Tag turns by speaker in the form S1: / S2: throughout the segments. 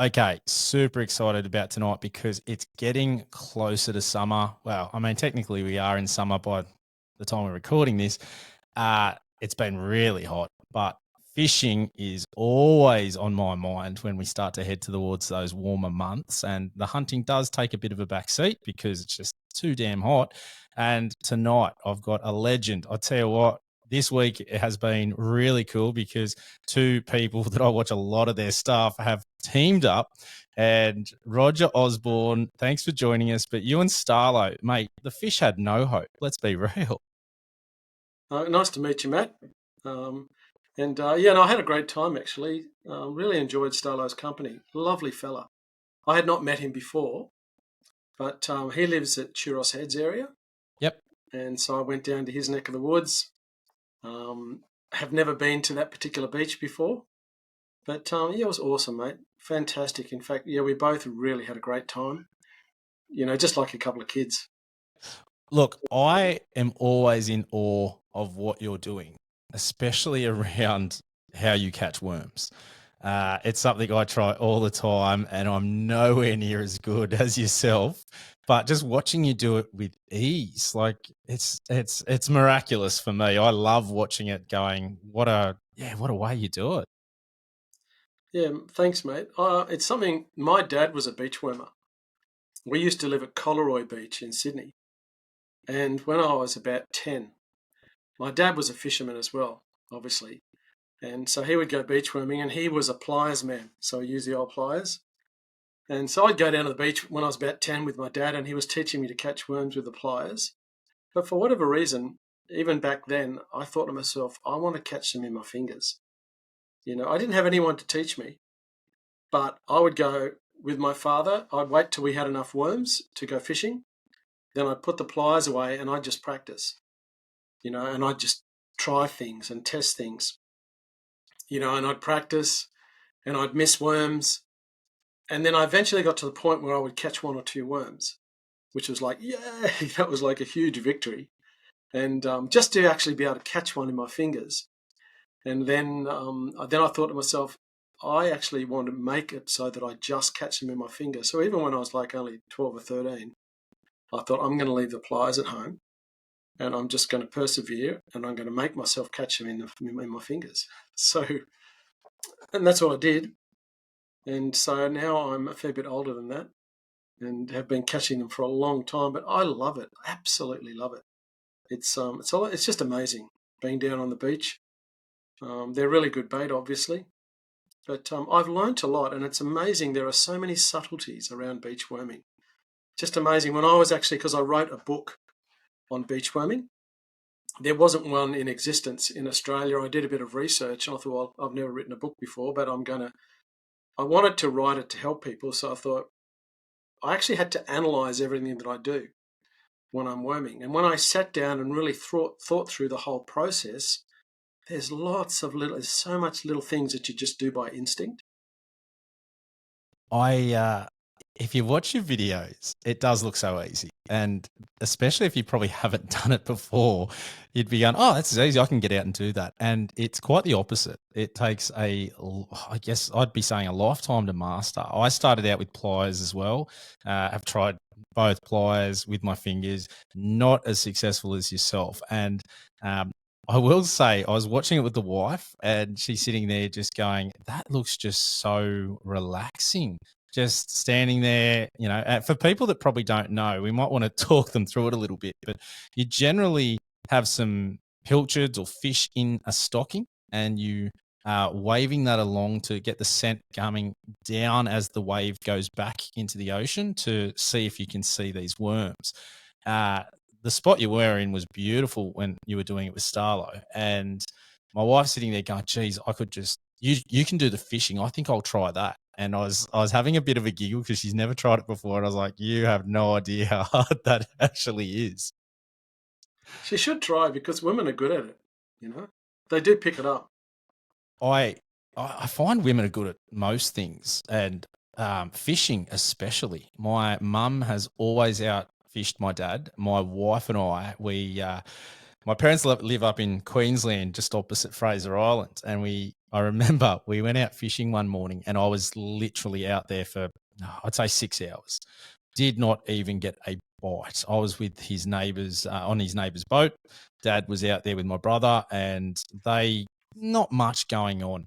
S1: Okay, super excited about tonight because it's getting closer to summer. Well, I mean, technically we are in summer by the time we're recording this. It's been really hot, but fishing is always on my mind when we start to head towards those warmer months. And the hunting does take a bit of a back seat because it's just too damn hot. And tonight I've got a legend. I tell you what, this week it has been really cool because two people that I watch a lot of their stuff have teamed up. And Roger Osborne, thanks for joining us. But you and Starlo, mate, the fish had no hope. Let's be real.
S2: Nice to meet you, Matt. I had a great time actually. Really enjoyed Starlo's company. Lovely fella. I had not met him before, but he lives at Churros Heads area,
S1: Yep.
S2: and so I went down to his neck of the woods. Have never been to that particular beach before, but it was awesome, mate. Fantastic. In fact, we both really had a great time. Just like a couple of kids.
S1: Look, I am always in awe of what you're doing, especially around how you catch worms. It's something I try all the time, and I'm nowhere near as good as yourself. But just watching you do it with ease, like it's miraculous for me. I love watching it. Going, what a way you do it.
S2: Yeah, thanks, mate. It's something. My dad was a beach wormer. We used to live at Coleroy Beach in Sydney. And when I was about 10, my dad was a fisherman as well, obviously. And so he would go beach worming and he was a pliers man. So he used the old pliers. And so I'd go down to the beach when I was about 10 with my dad and he was teaching me to catch worms with the pliers. But for whatever reason, even back then, I thought to myself, I want to catch them in my fingers. I didn't have anyone to teach me, but I would go with my father. I'd wait till we had enough worms to go fishing. Then I'd put the pliers away and I'd just practice, and I'd just try things and test things, and I'd practice and I'd miss worms. And then I eventually got to the point where I would catch one or two worms, which was like, yeah, that was like a huge victory. And just to actually be able to catch one in my fingers. And then I thought to myself, I actually want to make it so that I just catch them in my fingers. So even when I was like only 12 or 13, I thought I'm going to leave the pliers at home and I'm just going to persevere and I'm going to make myself catch them in my fingers. So, and that's what I did. And so now I'm a fair bit older than that and have been catching them for a long time, but I love it. Absolutely love it. It's just amazing being down on the beach. They're really good bait, obviously, but I've learnt a lot, and it's amazing. There are so many subtleties around beach worming. Just amazing. When I was actually, because I wrote a book on beach worming, there wasn't one in existence in Australia. I did a bit of research, and I thought, well, I've never written a book before, but I wanted to write it to help people. So I thought I actually had to analyze everything that I do when I'm worming. And when I sat down and really thought through the whole process, there's so much little things that you just do by instinct.
S1: If you watch your videos, it does look so easy. And especially if you probably haven't done it before, you'd be going, oh, that's easy. I can get out and do that. And it's quite the opposite. It takes I guess I'd be saying a lifetime to master. I started out with pliers as well. I've tried both pliers with my fingers, not as successful as yourself. And I will say, I was watching it with the wife, and she's sitting there just going, that looks just so relaxing. Just standing there, for people that probably don't know, we might want to talk them through it a little bit, but you generally have some pilchards or fish in a stocking and you are waving that along to get the scent coming down as the wave goes back into the ocean to see if you can see these worms. The spot you were in was beautiful when you were doing it with Starlo. And my wife's sitting there going, geez, I could just, you can do the fishing. I think I'll try that. And I was having a bit of a giggle because she's never tried it before. And I was like, you have no idea how hard that actually is.
S2: She should try because women are good at it. They do pick it up.
S1: I find women are good at most things, and fishing especially. My mum has always out fished my dad. My wife and I, my parents live up in Queensland, just opposite Fraser Island, and I remember we went out fishing one morning, and I was literally out there for I'd say 6 hours. Did not even get a bite. I was with his neighbours on his neighbour's boat. Dad was out there with my brother, and they not much going on.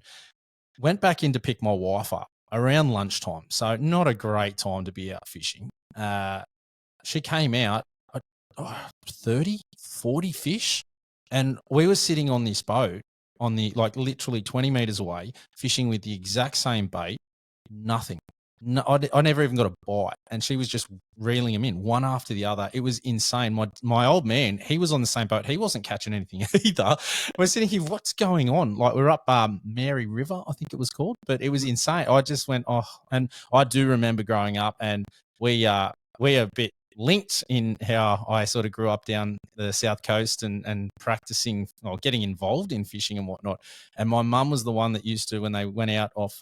S1: Went back in to pick my wife up around lunchtime, so not a great time to be out fishing. She came out, 30, 40 fish. And we were sitting on this boat on the like literally 20 meters away, fishing with the exact same bait, nothing. No, I never even got a bite. And she was just reeling them in one after the other. It was insane. My old man, he was on the same boat. He wasn't catching anything either. We're sitting here, what's going on? Like we're up Mary River, I think it was called, but it was insane. I just went, oh, and I do remember growing up, and we are a bit linked in how I sort of grew up down the south coast and practicing or getting involved in fishing and whatnot. And my mum was the one that used to, when they went out off,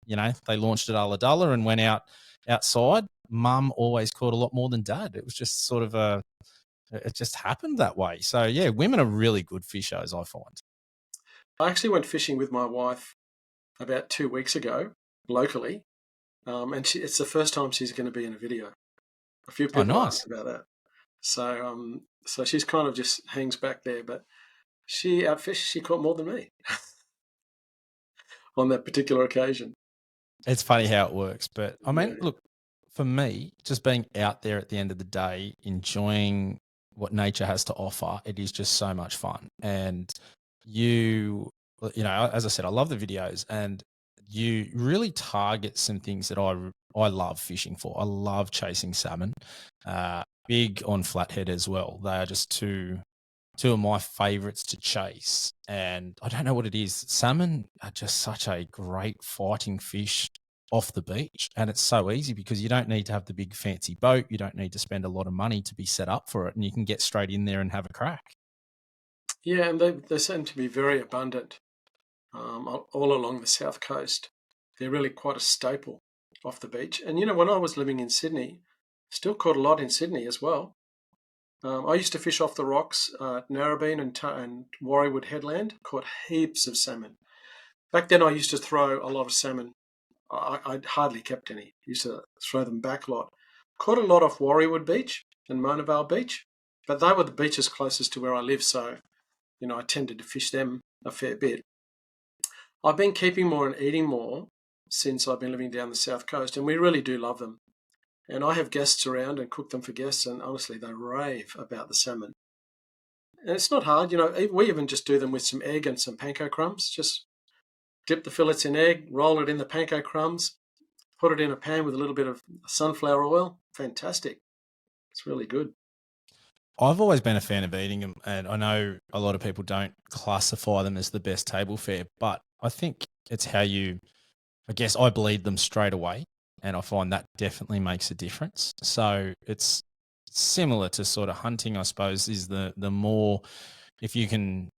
S1: they launched at Ulladulla and went outside. Mum always caught a lot more than dad. It was just sort of it just happened that way. So yeah, women are really good fishers, I find.
S2: I actually went fishing with my wife about 2 weeks ago, locally, and it's the first time she's going to be in a video. A few
S1: Oh,
S2: people
S1: nice.
S2: asked about that. So she's kind of just hangs back there, but she outfished. She caught more than me on that particular occasion.
S1: It's funny how it works. But I mean,
S2: Yeah.
S1: look, for me, just being out there at the end of the day, enjoying what nature has to offer, it is just so much fun. And as I said, I love the videos, and you really target some things that I love fishing for. I love chasing salmon. Big on flathead as well. They are just two of my favorites to chase. And I don't know what it is. Salmon are just such a great fighting fish off the beach. And it's so easy because you don't need to have the big fancy boat. You don't need to spend a lot of money to be set up for it. And you can get straight in there and have a crack.
S2: Yeah, and they seem to be very abundant all along the south coast. They're really quite a staple off the beach. And when I was living in Sydney, still caught a lot in Sydney as well. I used to fish off the rocks at Narrabeen and Warriewood Headland, caught heaps of salmon. Back then, I used to throw a lot of salmon. I hardly kept any. Used to throw them back a lot. Caught a lot off Warriewood Beach and Mona Vale Beach, but they were the beaches closest to where I live, so I tended to fish them a fair bit. I've been keeping more and eating more since I've been living down the south coast, and we really do love them. And I have guests around and cook them for guests, and honestly, they rave about the salmon. And it's not hard, we even just do them with some egg and some panko crumbs. Just dip the fillets in egg, roll it in the panko crumbs, put it in a pan with a little bit of sunflower oil. Fantastic. It's really good.
S1: I've always been a fan of eating them, and I know a lot of people don't classify them as the best table fare, but I think it's how I guess I bleed them straight away, and I find that definitely makes a difference. So it's similar to sort of hunting, I suppose, is the more, if you can,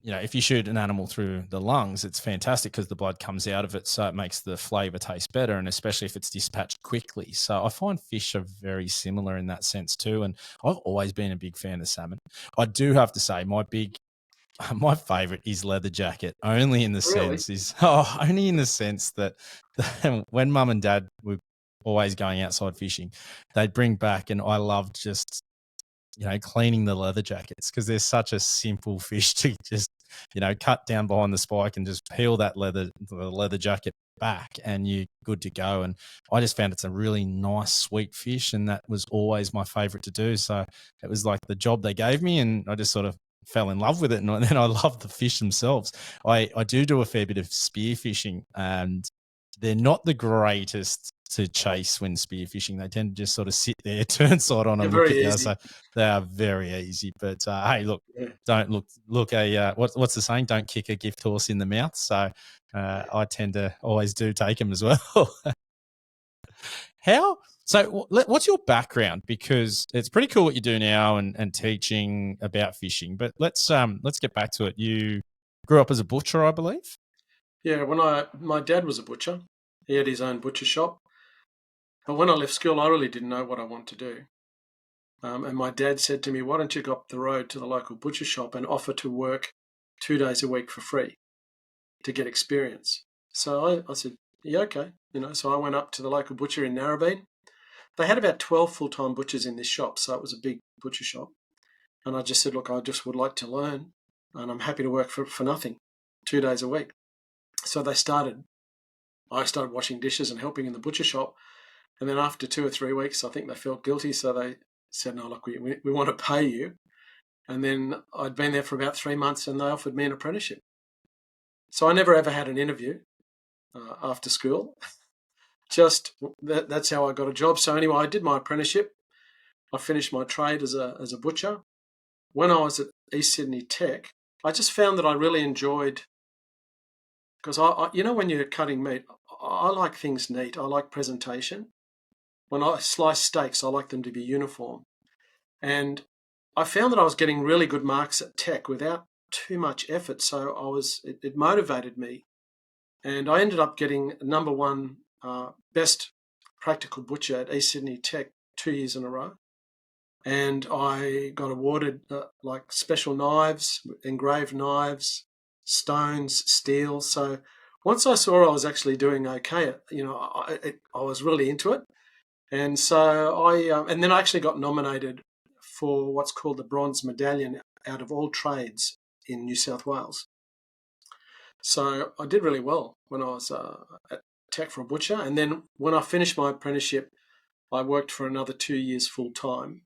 S1: if you shoot an animal through the lungs, it's fantastic because the blood comes out of it, so it makes the flavor taste better, and especially if it's dispatched quickly. So I find fish are very similar in that sense too, and I've always been a big fan of salmon. I do have to say, my favorite is leather jacket, only in the
S2: Really?
S1: sense that when mum and dad were always going outside fishing, they'd bring back, and I loved just cleaning the leather jackets because they're such a simple fish to just cut down behind the spike and just peel the leather jacket back, and you're good to go. And I just found it's a really nice, sweet fish, and that was always my favorite to do. So it was like the job they gave me, and I just sort of fell in love with it, and then I love the fish themselves. I do a fair bit of spear fishing, and they're not the greatest to chase when spear fishing. They tend to just sort of sit there, turn side on,
S2: They're
S1: and look
S2: very
S1: at you.
S2: easy.
S1: So they are very easy. But hey, look,
S2: Yeah.
S1: don't look what's the saying? Don't kick a gift horse in the mouth. So I tend to always do take them as well. How? So what's your background? Because it's pretty cool what you do now and teaching about fishing. But let's get back to it. You grew up as a butcher, I believe.
S2: Yeah, my dad was a butcher. He had his own butcher shop. But when I left school, I really didn't know what I wanted to do. And my dad said to me, why don't you go up the road to the local butcher shop and offer to work 2 days a week for free to get experience? So I said, yeah, okay. So I went up to the local butcher in Narrabeen. They had about 12 full-time butchers in this shop, so it was a big butcher shop. And I just said, look, I just would like to learn, and I'm happy to work for nothing, 2 days a week. So I started washing dishes and helping in the butcher shop. And then after 2 or 3 weeks, I think they felt guilty, so they said, no, look, we want to pay you. And then I'd been there for about 3 months, and they offered me an apprenticeship. So I never ever had an interview after school. Just that's how I got a job. So anyway, I did my apprenticeship. I finished my trade as a butcher. When I was at East Sydney Tech, I just found that I really enjoyed, because when you're cutting meat, I like things neat. I like presentation. When I slice steaks, I like them to be uniform. And I found that I was getting really good marks at Tech without too much effort. So it motivated me. And I ended up getting number one best practical butcher at East Sydney Tech 2 years in a row. And I got awarded like special knives, engraved knives, stones, steel. So once I saw I was actually doing okay, I was really into it. And so and then I actually got nominated for what's called the Bronze Medallion out of all trades in New South Wales. So I did really well when I was at Tech for a butcher. And then when I finished my apprenticeship, I worked for another 2 years full time.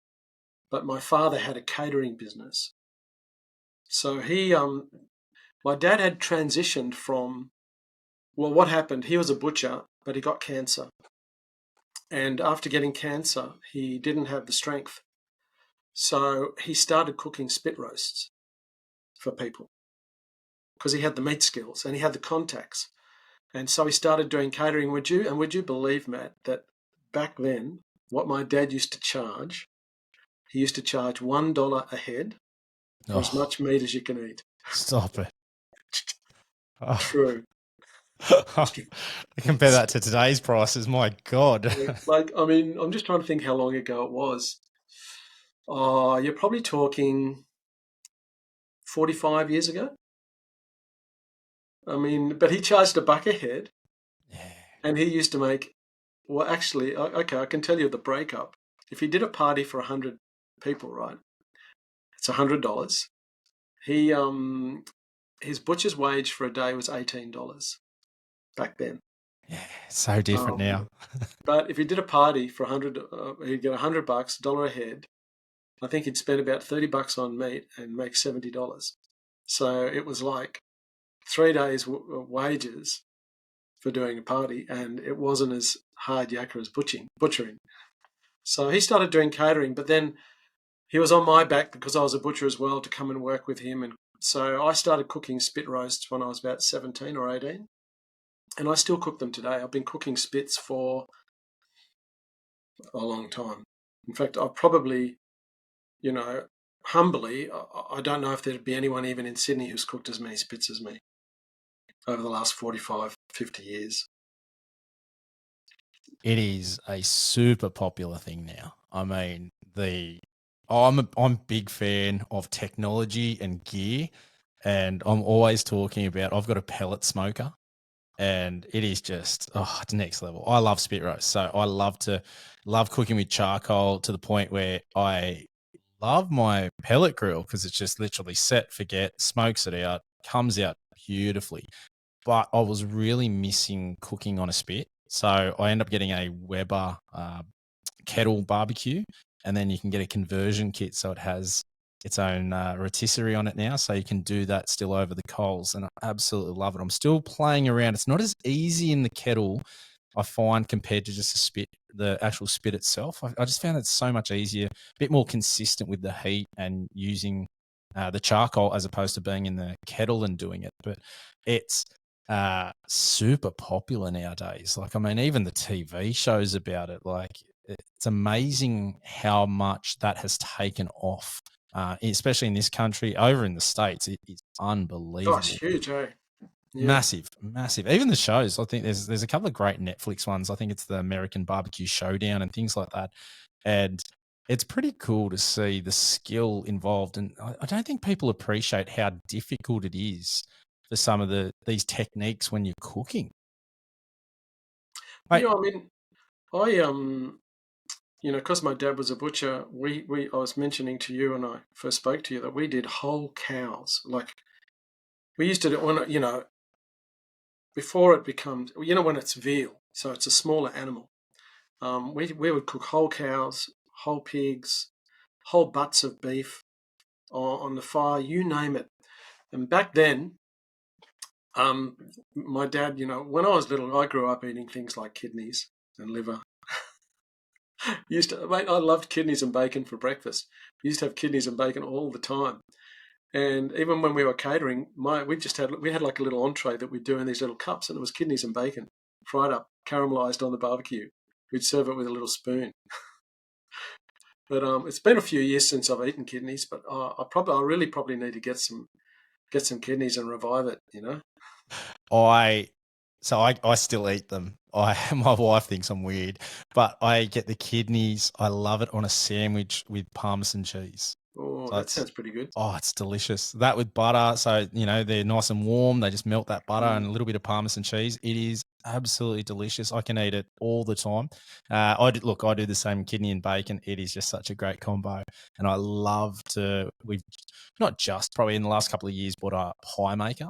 S2: But my father had a catering business. So my dad had transitioned from, well, what happened? He was a butcher, but he got cancer. And after getting cancer, he didn't have the strength. So he started cooking spit roasts for people because he had the meat skills and he had the contacts. And so he started doing catering. Would you believe, Matt, that back then, what my dad used to charge, he used to charge $1 a head for as much meat as you can eat.
S1: Stop it. Oh.
S2: True.
S1: Compare that to today's prices, my God.
S2: I'm just trying to think how long ago it was. You're probably talking 45 years ago. But he charged $1 a head.
S1: Yeah.
S2: And he used to make, well, actually, okay, I can tell you the breakup. If he did a party for 100 people, right, it's $100. His butcher's wage for a day was $18 back then.
S1: Yeah, so different now.
S2: But if he did a party for 100, he'd get $100, $1 a head. I think he'd spend about $30 on meat and make $70. So it was like 3 days' wages for doing a party, and it wasn't as hard yakka as butchering. So he started doing catering, but then he was on my back because I was a butcher as well to come and work with him. And so I started cooking spit roasts when I was about 17 or 18. And I still cook them today. I've been cooking spits for a long time. In fact, I probably, humbly, I don't know if there'd be anyone even in Sydney who's cooked as many spits as me over the last 45, 50 years.
S1: It is a super popular thing now. I mean, I'm a big fan of technology and gear, and I'm always talking about, I've got a pellet smoker, and it is just, it's next level. I love spit roast. So I love cooking with charcoal to the point where I love my pellet grill because it's just literally set, forget, smokes it out, comes out beautifully. But I was really missing cooking on a spit. So I end up getting a Weber kettle barbecue, and then you can get a conversion kit. So it has its own rotisserie on it now. So you can do that still over the coals. And I absolutely love it. I'm still playing around. It's not as easy in the kettle, I find, compared to just the actual spit itself. I just found it so much easier, a bit more consistent with the heat and using the charcoal as opposed to being in the kettle and doing it. But it's super popular nowadays. Even the TV shows about it. It's amazing how much that has taken off, especially in this country. Over in the States, it's unbelievable.
S2: Oh, it's huge, eh?
S1: Yeah. Massive. Even the shows, I think there's a couple of great Netflix ones. I think it's the American Barbecue Showdown and things like that. And It's pretty cool to see the skill involved, and I don't think people appreciate how difficult it is for some of these techniques when you're cooking. Mate,
S2: Yeah, I mean, I because my dad was a butcher, we I was mentioning to you when I first spoke to you that we did whole cows. Like we used to do when before it becomes, when it's veal, so it's a smaller animal. We would cook whole cows, whole pigs, whole butts of beef on the fire, you name it. And back then, um, my dad, when I was little, I grew up eating things like kidneys and liver. Mate, I loved kidneys and bacon for breakfast. We used to have kidneys and bacon all the time. And even when we were catering, we had like a little entree that we'd do in these little cups, and it was kidneys and bacon, fried up, caramelized on the barbecue. We'd serve it with a little spoon. But it's been a few years since I've eaten kidneys, but I really probably need to get some kidneys and revive it.
S1: I I still eat them. My wife thinks I'm weird, but I get the kidneys. I love it on a sandwich with Parmesan cheese.
S2: Oh,
S1: So
S2: that sounds pretty good.
S1: it's delicious. That with butter, so they're nice and warm. They just melt that butter and a
S2: Mm.
S1: little bit of Parmesan cheese. It is absolutely delicious. I can eat it all the time. I do the same kidney and bacon. It is just such a great combo, and I love to. We've not just probably in the last couple of years bought a pie maker,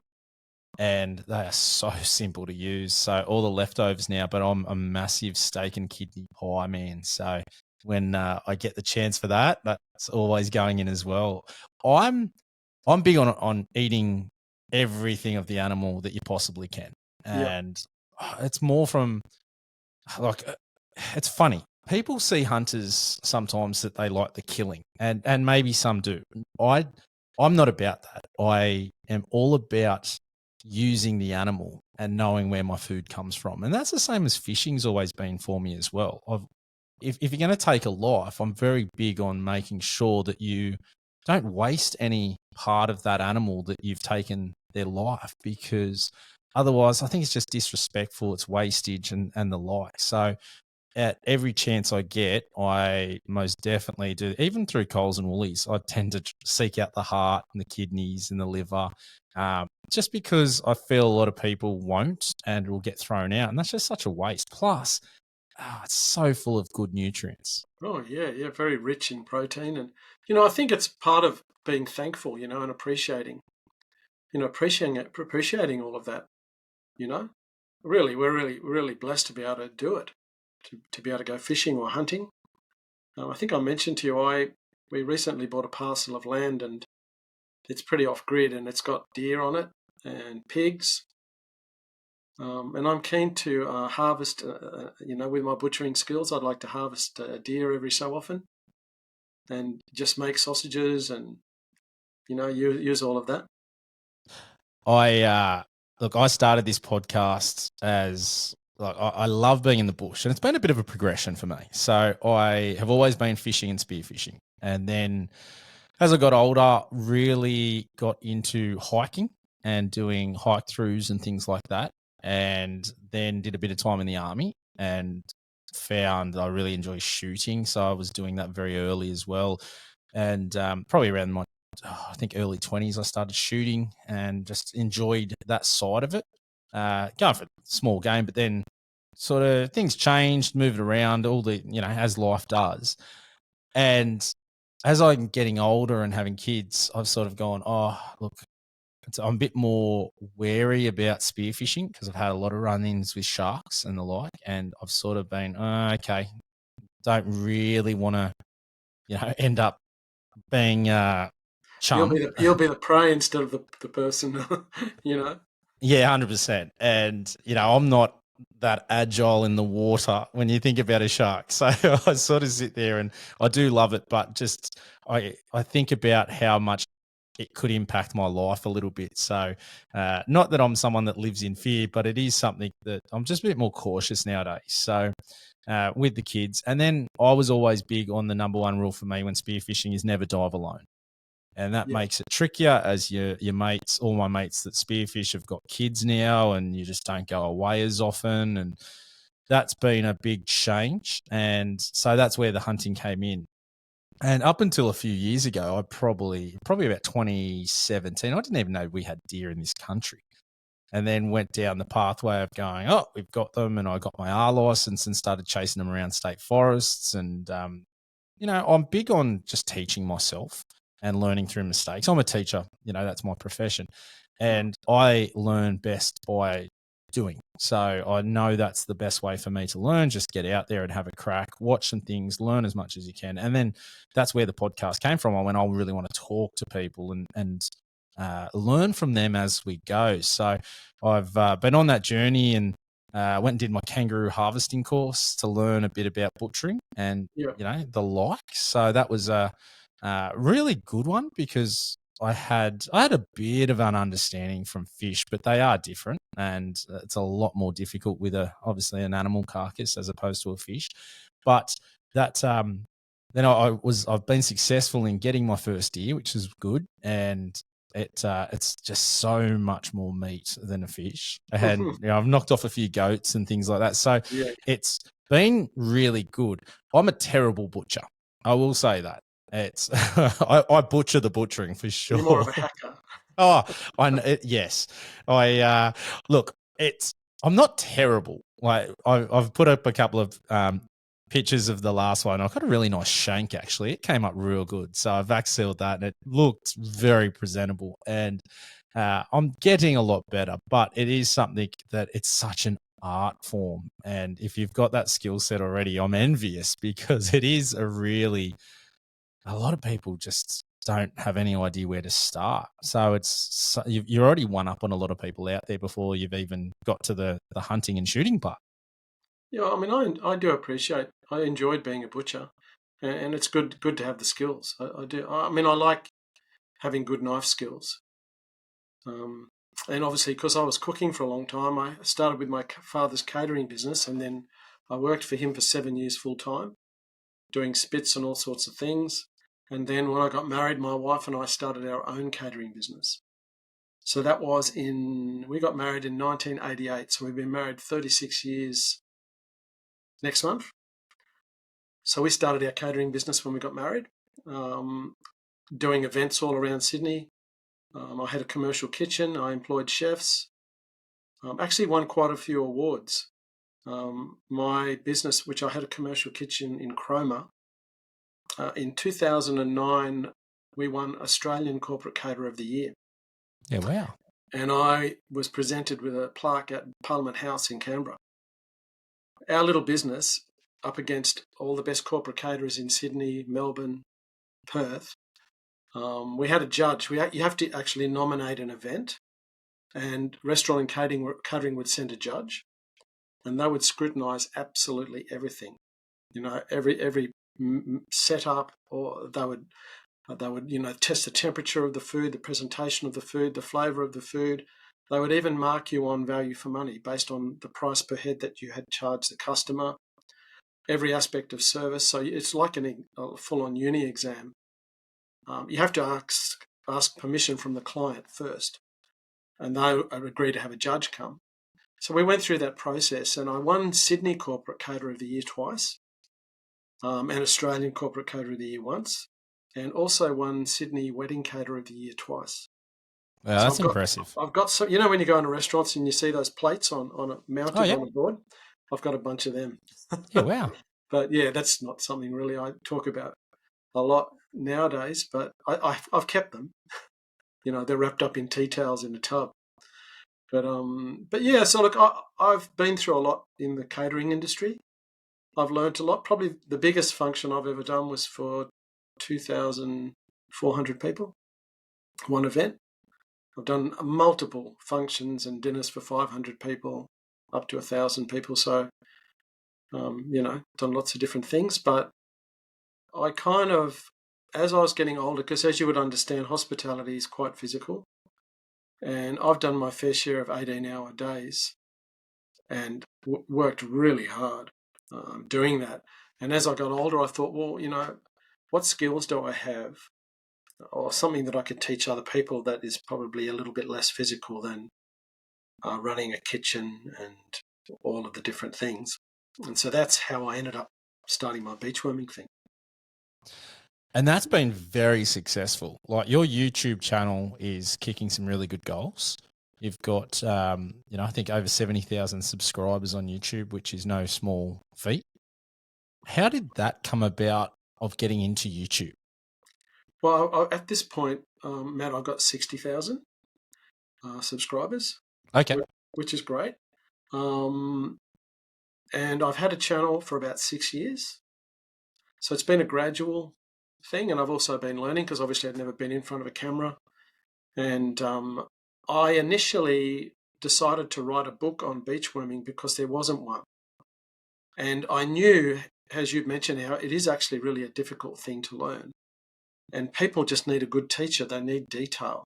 S1: and they are so simple to use. So all the leftovers now, but I'm a massive steak and kidney pie man. So when I get the chance for that, that's always going in as well. I'm I'm big on eating everything of the animal that you possibly can,
S2: Yep.
S1: and it's more from like it's funny. People see hunters sometimes that they like the killing, and maybe some do. I I'm not about that. I am all about using the animal and knowing where my food comes from, and that's the same as fishing's always been for me as well. If you're going to take a life, I'm very big on making sure that you don't waste any part of that animal that you've taken their life, because otherwise, I think it's just disrespectful. It's wastage and the like. So at every chance I get, I most definitely do. Even through Coles and Woolies, I tend to seek out the heart and the kidneys and the liver, just because I feel a lot of people won't and will get thrown out, and that's just such a waste. Plus, it's so full of good nutrients.
S2: Oh, yeah, yeah, very rich in protein, and I think it's part of being thankful, and appreciating all of that. You know, really, we're really blessed to be able to do it, to be able to go fishing or hunting. I think I mentioned to you, we recently bought a parcel of land, and it's pretty off grid, and it's got deer on it and pigs. And I'm keen to harvest. With my butchering skills, I'd like to harvest deer every so often, and just make sausages and use all of that.
S1: I started this podcast as like I love being in the bush, and it's been a bit of a progression for me. So I have always been fishing and spearfishing, and then as I got older, really got into hiking and doing hike throughs and things like that. And then did a bit of time in the army and found I really enjoy shooting. So I was doing that very early as well. And probably around my, I think, early 20s, I started shooting and just enjoyed that side of it. Going for small game, but then sort of things changed, moved around, all the, as life does. And as I'm getting older and having kids, I've sort of gone, oh, look, I'm a bit more wary about spearfishing because I've had a lot of run-ins with sharks and the like, and I've sort of been, okay, don't really want to, end up being
S2: You'll
S1: chum.
S2: be the prey instead of the person. you know.
S1: Yeah, 100%. And, I'm not that agile in the water when you think about a shark. So I sort of sit there and I do love it, but just I think about how much it could impact my life a little bit. So not that I'm someone that lives in fear, but it is something that I'm just a bit more cautious nowadays. So with the kids. And then I was always big on the number one rule for me when spearfishing is never dive alone, and that
S2: Yeah.
S1: makes it trickier as your mates, all my mates that spearfish have got kids now, and you just don't go away as often, and that's been a big change. And so that's where the hunting came in. And up until a few years ago, I probably about 2017, I didn't even know we had deer in this country. And then went down the pathway of going, oh, we've got them, and I got my R license and started chasing them around state forests. And I'm big on just teaching myself and learning through mistakes. I'm a teacher, that's my profession, and I learn best by doing. So I know that's the best way for me to learn. Just get out there and have a crack, watch some things, learn as much as you can. And then that's where the podcast came from. I went, I really want to talk to people and learn from them as we go. So I've been on that journey and went and did my kangaroo harvesting course to learn a bit about butchering and the like. So that was a really good one because I had a bit of an understanding from fish, but they are different, and it's a lot more difficult with obviously an animal carcass as opposed to a fish. But that then I've been successful in getting my first deer, which is good, and it's just so much more meat than a fish, and I've knocked off a few goats and things like that. So it's been really good. I'm a terrible butcher, I will say that. It's I butcher the butchering for sure.
S2: You're more of a hacker.
S1: Yes. Look. I'm not terrible. Like I've put up a couple of pictures of the last one. I got a really nice shank actually. It came up real good, so I've vac-sealed that, and it looked very presentable. And I'm getting a lot better, but it is something that it's such an art form, and if you've got that skill set already, I'm envious because it is a lot of people just don't have any idea where to start. So you're already one up on a lot of people out there before you've even got to the hunting and shooting part.
S2: Yeah, I mean, I do appreciate. I enjoyed being a butcher, and it's good to have the skills. I do. I mean, I like having good knife skills. And obviously, because I was cooking for a long time, I started with my father's catering business, and then I worked for him for 7 years full time, doing spits and all sorts of things. And then when I got married, my wife and I started our own catering business. So that was we got married in 1988. So we've been married 36 years next month. So we started our catering business when we got married, doing events all around Sydney. I had a commercial kitchen. I employed chefs. Actually won quite a few awards. My business, which I had a commercial kitchen in Cromer, in 2009, we won Australian Corporate Caterer of the Year.
S1: Yeah, wow.
S2: And I was presented with a plaque at Parliament House in Canberra. Our little business, up against all the best corporate caterers in Sydney, Melbourne, Perth, we had a judge. You have to actually nominate an event, and restaurant and catering would send a judge, and they would scrutinise absolutely everything. Every setup, or they would test the temperature of the food, the presentation of the food, the flavour of the food. They would even mark you on value for money based on the price per head that you had charged the customer, every aspect of service. So it's like a full-on uni exam. You have to ask permission from the client first, and they agree to have a judge come. So we went through that process, and I won Sydney Corporate Caterer of the Year twice, and Australian Corporate Caterer of the Year once, and also won Sydney Wedding Caterer of the Year twice.
S1: Wow, that's impressive.
S2: I've got some. When you go into restaurants and you see those plates mounted on a board, I've got a bunch of them.
S1: Yeah, wow.
S2: But yeah, that's not something really I talk about a lot nowadays. But I've kept them. They're wrapped up in tea towels in a tub. But yeah. So look, I've been through a lot in the catering industry. I've learned a lot. Probably the biggest function I've ever done was for 2,400 people, one event. I've done multiple functions and dinners for 500 people, up to 1,000 people. So, done lots of different things. But I kind of, as I was getting older, because as you would understand, hospitality is quite physical. And I've done my fair share of 18-hour days and worked really hard doing that. And as I got older, I thought, well, what skills do I have, or something that I could teach other people that is probably a little bit less physical than running a kitchen and all of the different things. And so that's how I ended up starting my beachworming thing.
S1: And that's been very successful. Like your YouTube channel is kicking some really good goals. You've got, I think over 70,000 subscribers on YouTube, which is no small feat. How did that come about of getting into YouTube?
S2: Well, at this point, Matt, I've got 60,000 subscribers,
S1: Okay.
S2: which is great. And I've had a channel for about 6 years. So it's been a gradual thing. And I've also been learning because obviously I'd never been in front of a camera. And I initially decided to write a book on beachworming because there wasn't one. And I knew, as you mentioned, how it is actually really a difficult thing to learn. And people just need a good teacher. They need detail.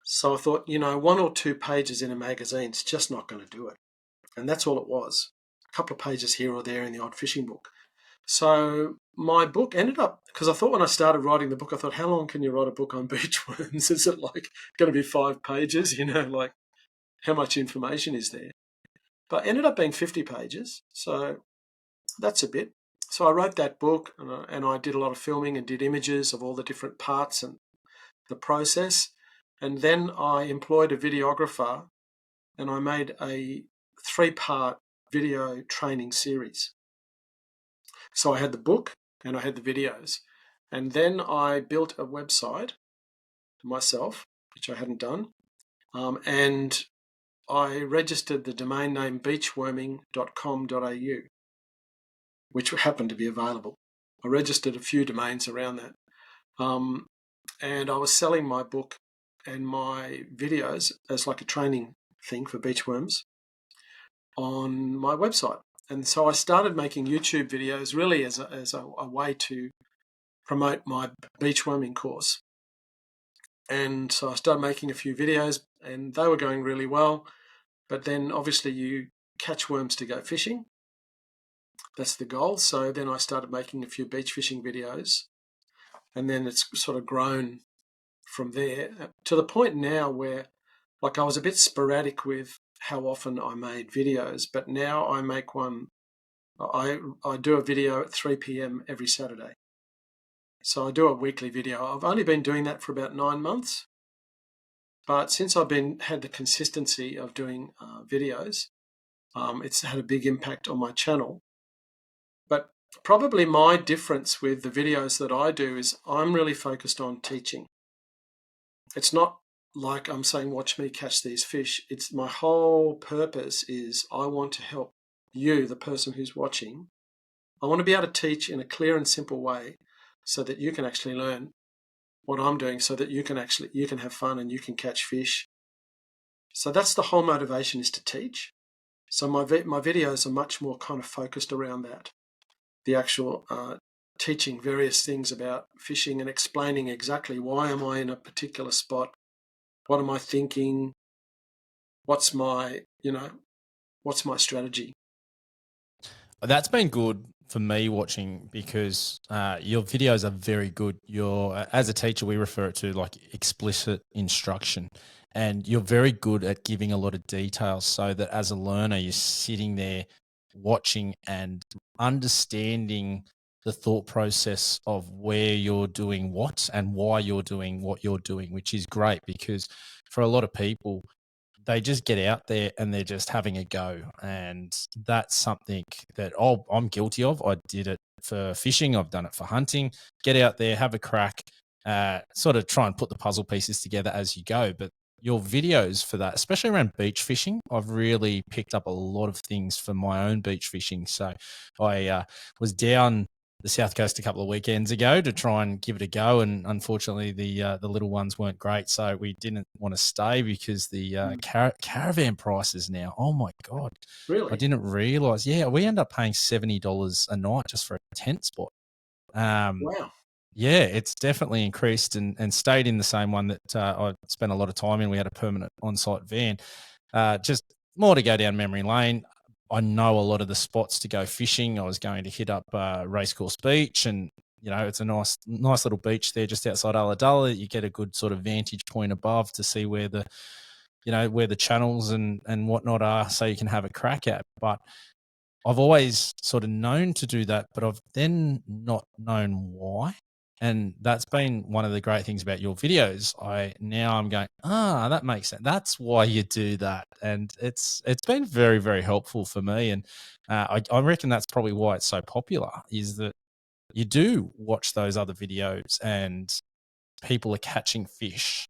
S2: So I thought, 1 or 2 pages in a magazine's just not going to do it. And that's all it was. A couple of pages here or there in the odd fishing book. So my book ended up, because I thought when I started writing the book, I thought, how long can you write a book on beachworms? Is it like going to be 5 pages? Like how much information is there? But it ended up being 50 pages. So that's a bit. So I wrote that book and I did a lot of filming and did images of all the different parts and the process. And then I employed a videographer and I made a 3-part video training series. So I had the book and I had the videos. And then I built a website myself, which I hadn't done. And I registered the domain name beachworming.com.au, which happened to be available. I registered a few domains around that. And I was selling my book and my videos as like a training thing for beachworms on my website. And so I started making YouTube videos really as a way to promote my beachworming course. And so I started making a few videos and they were going really well. But then obviously you catch worms to go fishing. That's the goal. So then I started making a few beach fishing videos. And then it's sort of grown from there to the point now where, like, I was a bit sporadic with how often I made videos, but now I make one. I do a video at 3 p.m. every Saturday. So I do a weekly video. I've only been doing that for about 9 months, but since I've had the consistency of doing videos, it's had a big impact on my channel. But probably my difference with the videos that I do is I'm really focused on teaching. It's not like I'm saying, watch me catch these fish. It's my whole purpose is I want to help you, the person who's watching. I want to be able to teach in a clear and simple way so that you can actually learn what I'm doing so that you can have fun and you can catch fish. So that's the whole motivation, is to teach. So my videos are much more kind of focused around that. The actual teaching various things about fishing and explaining exactly why am I in a particular spot, what am I thinking, what's my strategy.
S1: That's been good for me watching because your videos are very good. As a teacher, we refer it to like explicit instruction, and you're very good at giving a lot of details so that as a learner, you're sitting there watching and understanding the thought process of where you're doing what and why you're doing what you're doing, which is great because for a lot of people, they just get out there and they're just having a go. And that's something that I'm guilty of. I did it for fishing. I've done it for hunting. Get out there, have a crack, sort of try and put the puzzle pieces together as you go. But your videos for that, especially around beach fishing, I've really picked up a lot of things for my own beach fishing. So I was down the South Coast a couple of weekends ago to try and give it a go, and unfortunately the little ones weren't great, so we didn't want to stay because the caravan prices now. Oh my god! I
S2: Really?
S1: didn't realize. Yeah, we end up paying $70 a night just for a tent spot.
S2: Wow.
S1: Yeah, it's definitely increased and stayed in the same one that I spent a lot of time in. We had a permanent on-site van, just more to go down memory lane. I know a lot of the spots to go fishing. I was going to hit up Racecourse Beach, and it's a nice little beach there just outside Ulladulla. You get a good sort of vantage point above to see where the channels and whatnot are, so you can have a crack at. But I've always sort of known to do that, but I've then not known why. And that's been one of the great things about your videos. I'm going, that makes sense. That's why you do that. And it's been very, very helpful for me. And I reckon that's probably why it's so popular, is that you do watch those other videos and people are catching fish,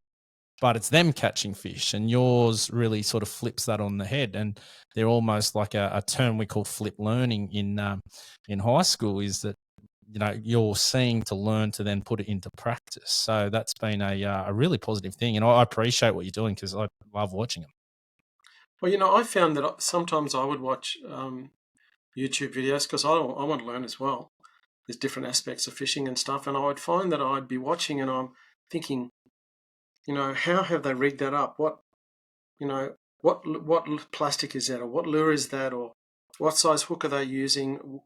S1: but it's them catching fish, and yours really sort of flips that on the head. And they're almost like a term we call flip learning in high school, is that you're seeing to learn to then put it into practice. So that's been a really positive thing, and I appreciate what you're doing because I love watching them.
S2: Well, I found that sometimes I would watch YouTube videos because I want to learn as well. There's different aspects of fishing and stuff, and I would find that I'd be watching and I'm thinking, how have they rigged that up? What plastic is that, or what lure is that, or what size hook are they using?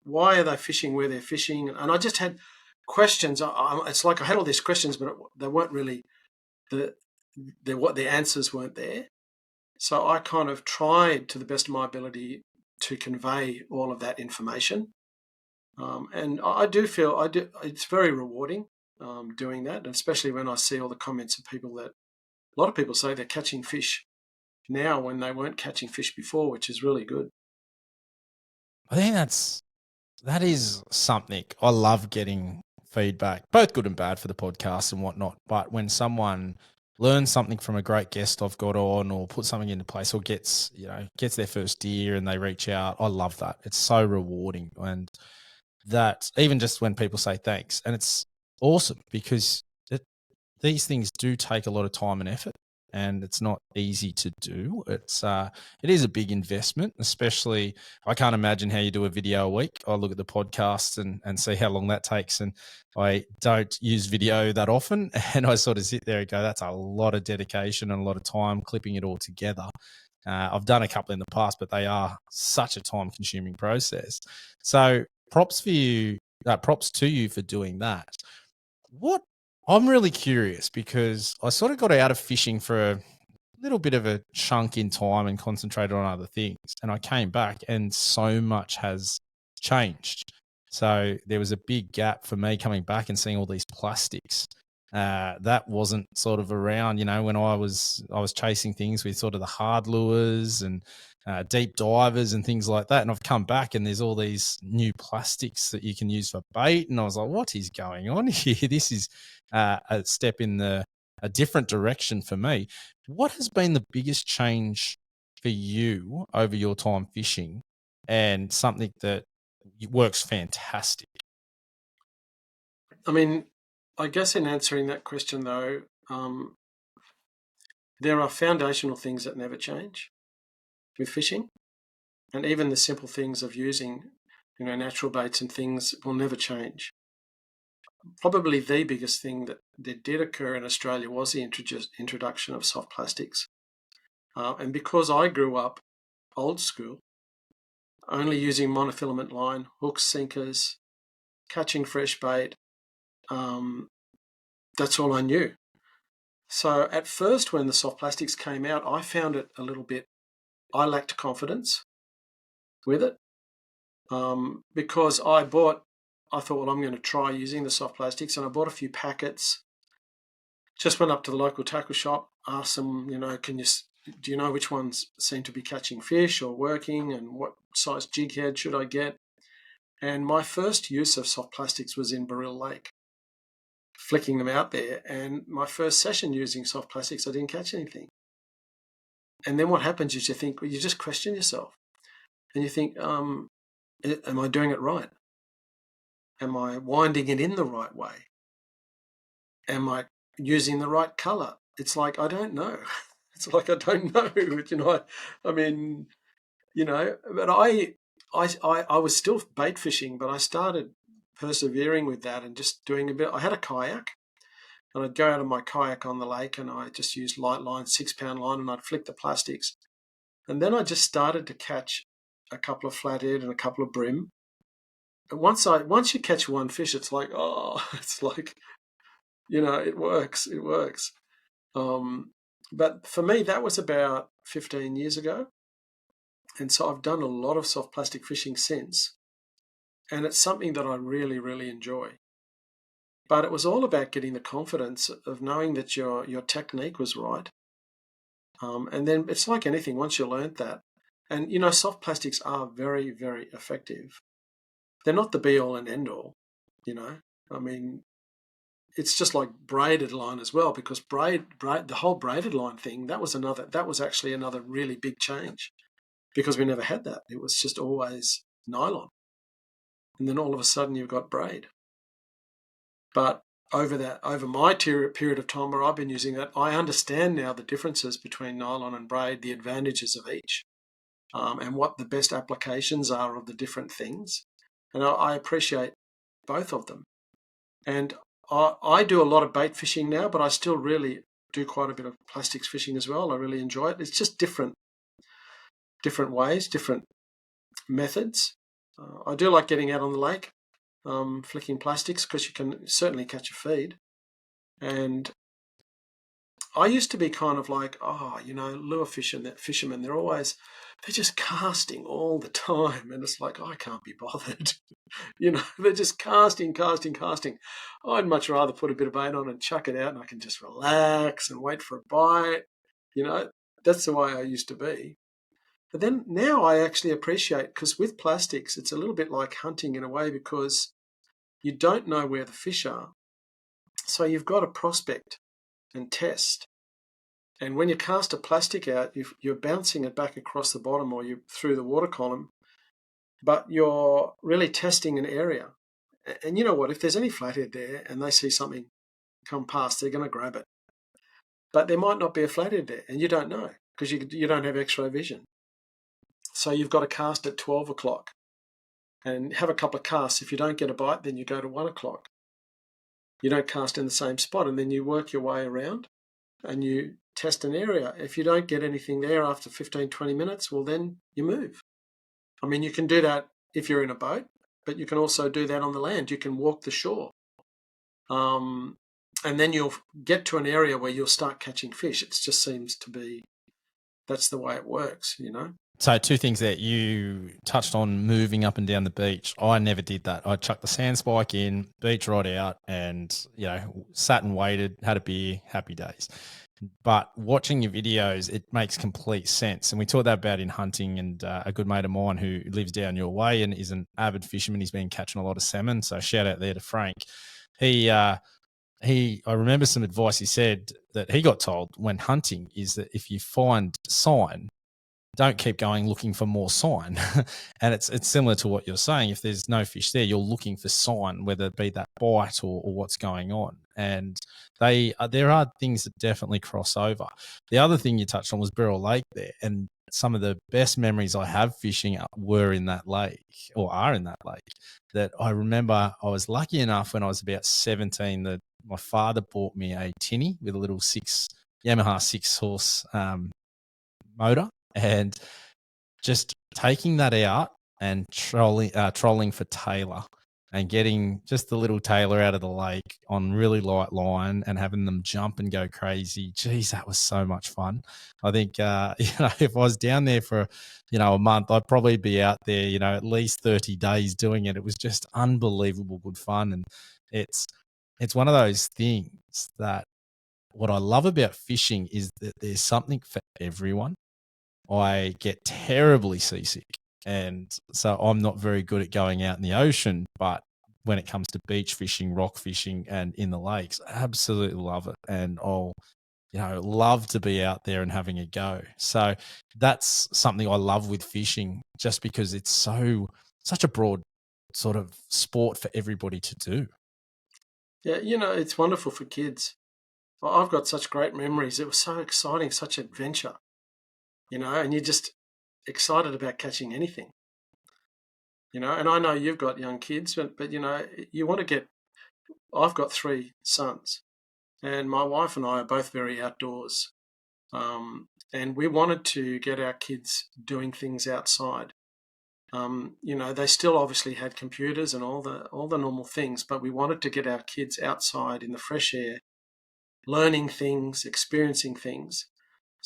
S2: Why are they fishing where they're fishing? And I just had questions. It's like I had all these questions, but they weren't really the answers weren't there. So I kind of tried to the best of my ability to convey all of that information. And I do feel it's very rewarding doing that, and especially when I see all the comments of people that a lot of people say they're catching fish now when they weren't catching fish before, which is really good.
S1: I think that is something. I love getting feedback, both good and bad, for the podcast and whatnot. But when someone learns something from a great guest I've got on, or put something into place, or gets their first deer and they reach out, I love that. It's so rewarding. And that, even just when people say thanks, and it's awesome because these things do take a lot of time and effort, and it's not easy to do. It is a big investment, especially I can't imagine how you do a video a week. I look at the podcast and see how long that takes, and I don't use video that often, and I sort of sit there and go, that's a lot of dedication and a lot of time clipping it all together. I've done a couple in the past, but they are such a time-consuming process. So props to you for doing that. What I'm really curious, because I sort of got out of fishing for a little bit of a chunk in time and concentrated on other things. And I came back and so much has changed. So there was a big gap for me coming back and seeing all these plastics. That wasn't sort of around, when I was chasing things with sort of the hard lures and deep divers and things like that. And I've come back and there's all these new plastics that you can use for bait. And I was like, what is going on here? This is a step in a different direction for me. What has been the biggest change for you over your time fishing, and something that works fantastic?
S2: I mean, I guess in answering that question, though, there are foundational things that never change with fishing, and even the simple things of using, natural baits and things will never change. Probably the biggest thing that did occur in Australia was the introduction of soft plastics. And because I grew up old school, only using monofilament line, hooks, sinkers, catching fresh bait, that's all I knew. So at first, when the soft plastics came out, I found it a little bit, I lacked confidence with it because I thought, well, I'm going to try using the soft plastics, and I bought a few packets. Just went up to the local tackle shop, asked them, do you know which ones seem to be catching fish or working, and what size jig head should I get? And my first use of soft plastics was in Baril Lake, flicking them out there. And my first session using soft plastics, I didn't catch anything. And then what happens is you just question yourself, and you think, am I doing it right? Am I winding it in the right way? Am I using the right color? It's like, I don't know. It's like, I don't know. I mean, but I was still bait fishing, but I started persevering with that and just doing a bit. I had a kayak, and I'd go out of my kayak on the lake, and I just used light line, 6-pound line, and I'd flick the plastics. And then I just started to catch a couple of flathead and a couple of bream. And once you catch one fish, it's like, it's like, it works. It works. But for me, that was about 15 years ago. And so I've done a lot of soft plastic fishing since. And it's something that I really, really enjoy. But it was all about getting the confidence of knowing that your technique was right. And then it's like anything, once you learned that, and soft plastics are very, very effective. They're not the be all and end all, I mean, it's just like braided line as well, because the whole braided line thing, that was actually another really big change, because we never had that. It was just always nylon. And then all of a sudden you've got braid. But over my period of time where I've been using that, I understand now the differences between nylon and braid, the advantages of each, and what the best applications are of the different things. And I appreciate both of them. And I do a lot of bait fishing now, but I still really do quite a bit of plastics fishing as well. I really enjoy it. It's just different ways, different methods. I do like getting out on the lake, flicking plastics, because you can certainly catch a feed. And I used to be kind of like, lure fishermen, they're just casting all the time. And it's like, I can't be bothered. They're just casting. I'd much rather put a bit of bait on and chuck it out, and I can just relax and wait for a bite. That's the way I used to be. But then now I actually appreciate, because with plastics, it's a little bit like hunting in a way, because you don't know where the fish are. So you've got to prospect and test. And when you cast a plastic out, you're bouncing it back across the bottom, or you through the water column, but you're really testing an area. And you know what? If there's any flathead there and they see something come past, they're going to grab it. But there might not be a flathead there, and you don't know, because you don't have X-ray vision. So you've got to cast at 12 o'clock and have a couple of casts. If you don't get a bite, then you go to 1 o'clock. You don't cast in the same spot, and then you work your way around and you test an area. If you don't get anything there after 15, 20 minutes, well, then you move. I mean, you can do that if you're in a boat, but you can also do that on the land. You can walk the shore. And then you'll get to an area where you'll start catching fish. It just seems to be, that's the way it works,
S1: So two things that you touched on, moving up and down the beach. I never did that. I chucked the sand spike in, beach rod out, and sat and waited, had a beer, happy days. But watching your videos, it makes complete sense. And we talked that about in hunting, and a good mate of mine who lives down your way and is an avid fisherman, he's been catching a lot of salmon. So shout out there to Frank. I remember some advice he said that he got told when hunting is that if you find sign, don't keep going looking for more sign. And it's similar to what you're saying. If there's no fish there, you're looking for sign, whether it be that bite or what's going on. And there are things that definitely cross over. The other thing you touched on was Beryl Lake there. And some of the best memories I have fishing were in that lake, or are in that lake. That I remember I was lucky enough when I was about 17 that my father bought me a tinny with a little Yamaha 6-horse motor, and just taking that out and trolling for tailor and getting just the little tailor out of the lake on really light line and having them jump and go crazy. Geez, that was so much fun. I think, if I was down there for, a month, I'd probably be out there, at least 30 days doing it. It was just unbelievable good fun. And it's one of those things that what I love about fishing is that there's something for everyone. I get terribly seasick, and so I'm not very good at going out in the ocean, but when it comes to beach fishing, rock fishing, and in the lakes, I absolutely love it. And I'll, love to be out there and having a go. So that's something I love with fishing, just because it's such a broad sort of sport for everybody to do.
S2: Yeah, it's wonderful for kids. I've got such great memories. It was so exciting, such adventure, and you're just excited about catching anything, and I know you've got young kids, but you want to get, I've got 3 sons, and my wife and I are both very outdoors, and we wanted to get our kids doing things outside. They still obviously had computers and all the normal things, but we wanted to get our kids outside in the fresh air, learning things, experiencing things.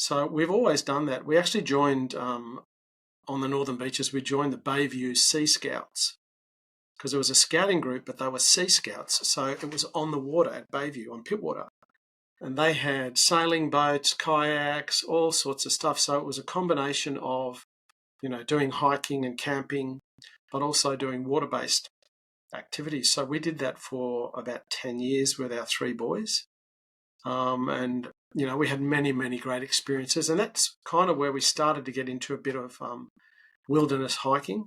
S2: So we've always done that. We actually joined, on the northern beaches, we joined the Bayview Sea Scouts. because it was a scouting group, but they were sea scouts. So it was on the water at Bayview, on Pittwater. And they had sailing boats, kayaks, all sorts of stuff. So it was a combination of, doing hiking and camping, but also doing water-based activities. So we did that for about 10 years with our 3 boys. And, we had many, many great experiences. And that's kind of where we started to get into a bit of wilderness hiking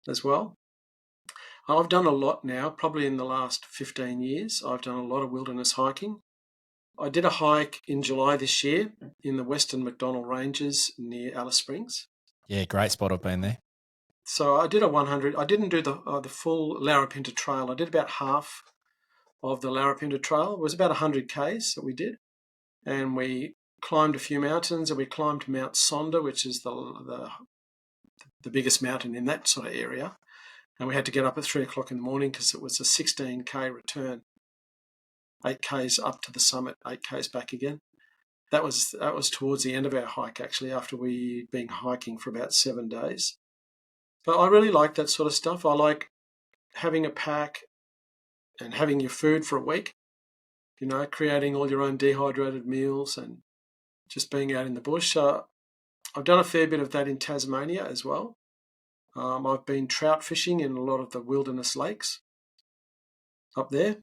S2: as well. I've done a lot now, probably in the last 15 years. I've done a lot of wilderness hiking. I did a hike in July this year in the Western McDonnell Ranges near Alice Springs.
S1: Yeah, great spot. I've been there.
S2: So I did a 100. I didn't do the full Larapinta Trail. I did about half of the Larapinta Trail. It was about 100 Ks that we did. And we climbed a few mountains, and we climbed Mount Sonder, which is the biggest mountain in that sort of area. And we had to get up at 3 o'clock in the morning because it was a 16K return. 8 Ks up to the summit, 8 Ks back again. That was towards the end of our hike, actually, after we'd been hiking for about 7 days. But I really like that sort of stuff. I like having a pack and having your food for a week, creating all your own dehydrated meals and just being out in the bush. I've done a fair bit of that in Tasmania as well. I've been trout fishing in a lot of the wilderness lakes up there.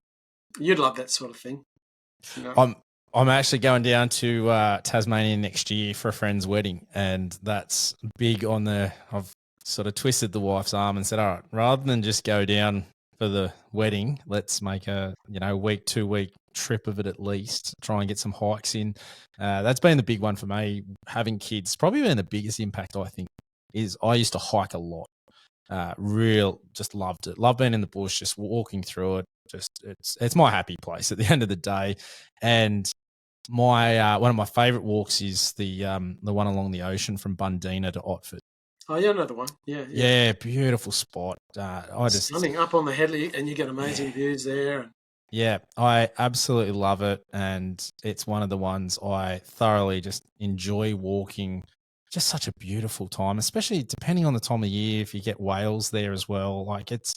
S2: You'd love that sort of thing.
S1: I'm actually going down to Tasmania next year for a friend's wedding, and that's big on I've sort of twisted the wife's arm and said, all right, rather than just go down for the wedding, let's make a 2-week trip of it at least, try and get some hikes in. That's been the big one for me. Having kids, probably been the biggest impact, I think, is I used to hike a lot. Just loved it. Love being in the bush, just walking through it. It's my happy place at the end of the day. And my one of my favourite walks is the one along the ocean from Bundeena to Otford.
S2: Oh yeah, another one.
S1: Yeah, beautiful spot.
S2: Stunning up on the Headley, and you get amazing views there.
S1: Yeah, I absolutely love it, and it's one of the ones I thoroughly just enjoy walking. Just such a beautiful time, especially depending on the time of year. If you get whales there as well, like it's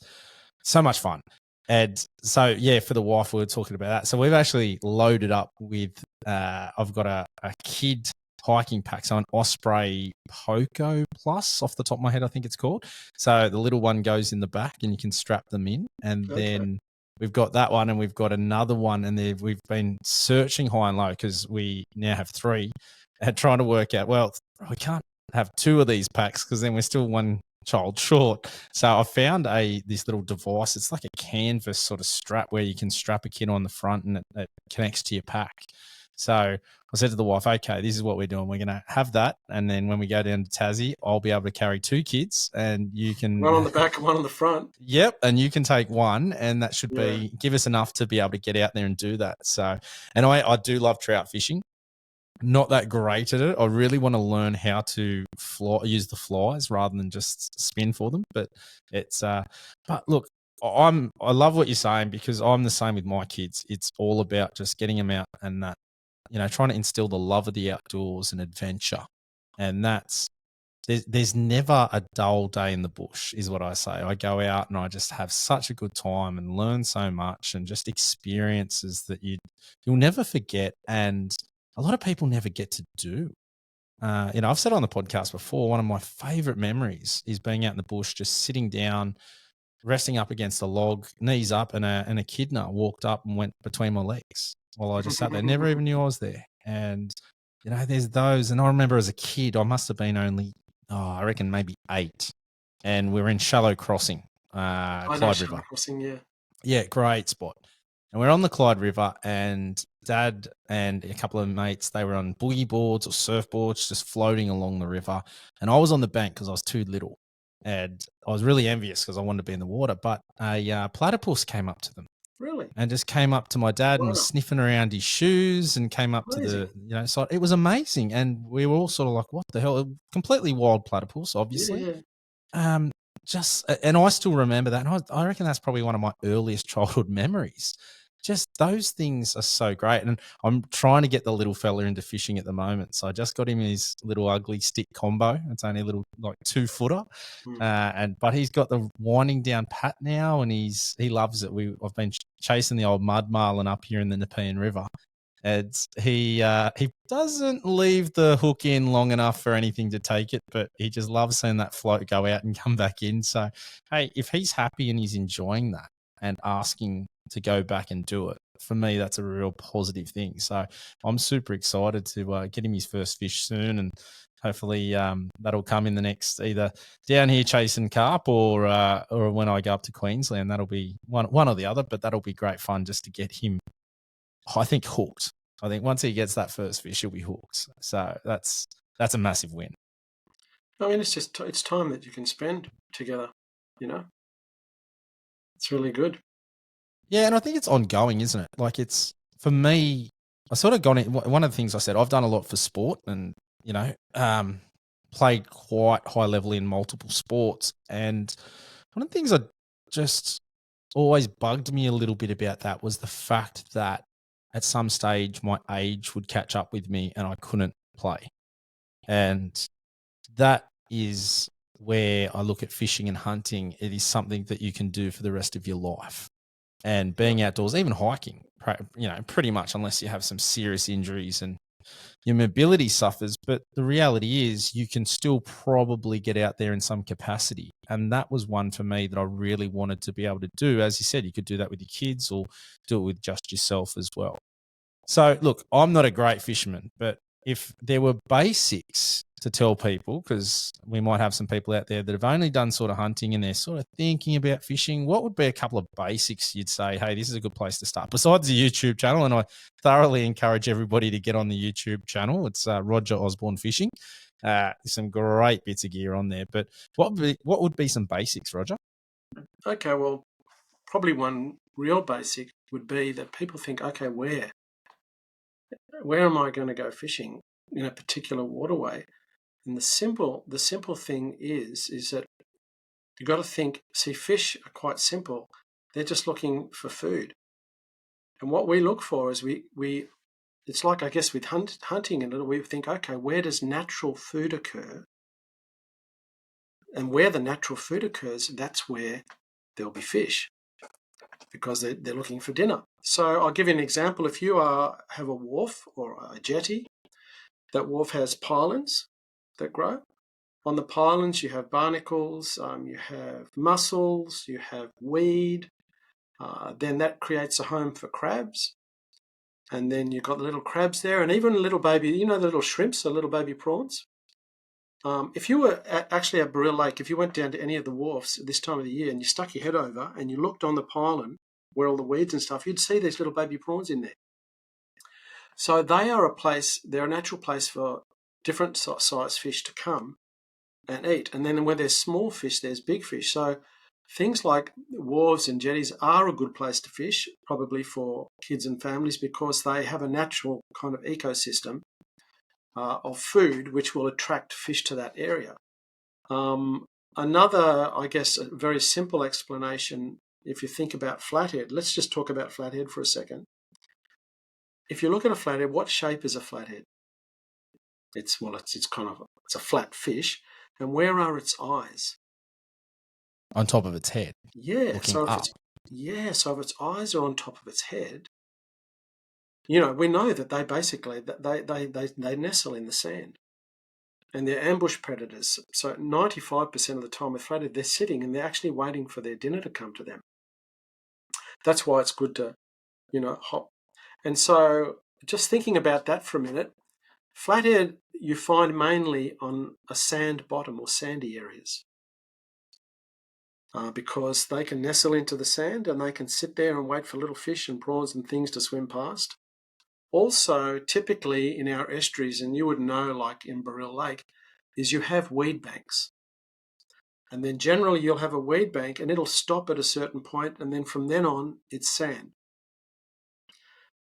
S1: so much fun. And so, yeah, for the wife, we were talking about that. So we've actually loaded up with, I've got a kid hiking pack, so an Osprey Poco Plus, off the top of my head, I think it's called. So the little one goes in the back and you can strap them in. And then we've got that one, and we've got another one. And we've been searching high and low because we now have 3 and trying to work out, well, we can't have 2 of these packs because then we're still one child short. So I found this little device. It's like a canvas sort of strap where you can strap a kid on the front and it connects to your pack. So I said to the wife, okay, this is what we're doing. We're going to have that. And then when we go down to Tassie, I'll be able to carry 2 kids and you can...
S2: One on the back and one on the front.
S1: Yep. And you can take one, and that should give us enough to be able to get out there and do that. So, and I do love trout fishing. Not that great at it. I really want to learn how to use the flies rather than just spin for them. But it's but look, I love what you're saying, because I'm the same with my kids. It's all about just getting them out and that, trying to instill the love of the outdoors and adventure. And there's never a dull day in the bush, is what I say. I go out and I just have such a good time and learn so much, and just experiences that you'll never forget. And a lot of people never get to do. I've said on the podcast before, one of my favorite memories is being out in the bush, just sitting down, resting up against a log, knees up, and a echidna walked up and went between my legs while I just sat there. Never even knew I was there. And, there's those. And I remember as a kid, I must have been only, I reckon maybe 8. And we were in Shallow Crossing, Clyde River.
S2: Shallow Crossing, yeah.
S1: Yeah, great spot. And we're on the Clyde River, and Dad and a couple of mates, they were on boogie boards or surfboards just floating along the river. And I was on the bank because I was too little. And I was really envious because I wanted to be in the water. But a platypus came up to them.
S2: Really?
S1: And just came up to my dad and was sniffing around his shoes and came up to the, so it was amazing. And we were all sort of like, what the hell? Completely wild platypus, obviously. Yeah. And I still remember that. And I reckon that's probably one of my earliest childhood memories. just those things are so great. And I'm trying to get the little fella into fishing at the moment. So I just got him his little ugly stick combo. It's only a little like 2-footer. But he's got the winding down pat now, and he loves it. I've been chasing the old mud marlin up here in the Nepean River. And he doesn't leave the hook in long enough for anything to take it, but he just loves seeing that float go out and come back in. So, hey, if he's happy and he's enjoying that and asking to go back and do it, for me, that's a real positive thing. So I'm super excited to get him his first fish soon, and hopefully that'll come in the next, either down here chasing carp or when I go up to Queensland. That'll be one or the other, but that'll be great fun just to get him, I think, hooked. I think once he gets that first fish, he'll be hooked. So that's a massive win.
S2: I mean, it's time that you can spend together, you know. It's really good.
S1: Yeah, and I think it's ongoing, isn't it? Like, it's, for me, I sort of gone in, one of the things I said, I've done a lot for sport and, you know, played quite high level in multiple sports. And one of the things that just always bugged me a little bit about that was the fact that at some stage my age would catch up with me and I couldn't play. And that is where I look at fishing and hunting. It is something that you can do for the rest of your life. And being outdoors, even hiking, you know, pretty much, unless you have some serious injuries and your mobility suffers. But the reality is you can still probably get out there in some capacity. And that was one for me that I really wanted to be able to do. As you said, you could do that with your kids or do it with just yourself as well. So, look, I'm not a great fisherman, but if there were basics to tell people, because we might have some people out there that have only done sort of hunting and they're sort of thinking about fishing, what would be a couple of basics you'd say, hey, this is a good place to start, besides the YouTube channel? And I thoroughly encourage everybody to get on the YouTube channel. It's Roger Osborne Fishing. Some great bits of gear on there. But what would be some basics, Roger?
S2: Okay, well, probably one real basic would be that people think, okay, where am I going to go fishing in a particular waterway? And the simple thing is that you've got to think, see, fish are quite simple. They're just looking for food. And what we look for is it's like, I guess, with hunting and we think, okay, where does natural food occur? And where the natural food occurs, that's where there'll be fish, because they're looking for dinner. So I'll give you an example. If you have a wharf or a jetty, that wharf has pylons that grow. On the pylons, you have barnacles, you have mussels, you have weed. Then that creates a home for crabs. And then you've got the little crabs there, and even little baby, you know, the little shrimps, the little baby prawns. If you were actually at Baril Lake, if you went down to any of the wharfs at this time of the year and you stuck your head over and you looked on the pylon where all the weeds and stuff, you'd see these little baby prawns in there. So they are they're a natural place for different size fish to come and eat. And then where there's small fish, there's big fish. So things like wharves and jetties are a good place to fish, probably for kids and families, because they have a natural kind of ecosystem of food which will attract fish to that area. Another, I guess, a very simple explanation, if you think about flathead, let's just talk about flathead for a second. If you look at a flathead, what shape is a flathead? It's a flat fish. And where are its eyes?
S1: On top of its head.
S2: Yeah. So if its eyes are on top of its head, you know, we know that they basically they nestle in the sand. And they're ambush predators. So 95% of the time with flathead, they're sitting and they're actually waiting for their dinner to come to them. That's why it's good to, you know, hop. And so just thinking about that for a minute, flathead you find mainly on a sand bottom or sandy areas. Because they can nestle into the sand and they can sit there and wait for little fish and prawns and things to swim past. Also, typically in our estuaries, and you would know like in Baril Lake, is you have weed banks. And then generally you'll have a weed bank and it'll stop at a certain point, and then from then on it's sand.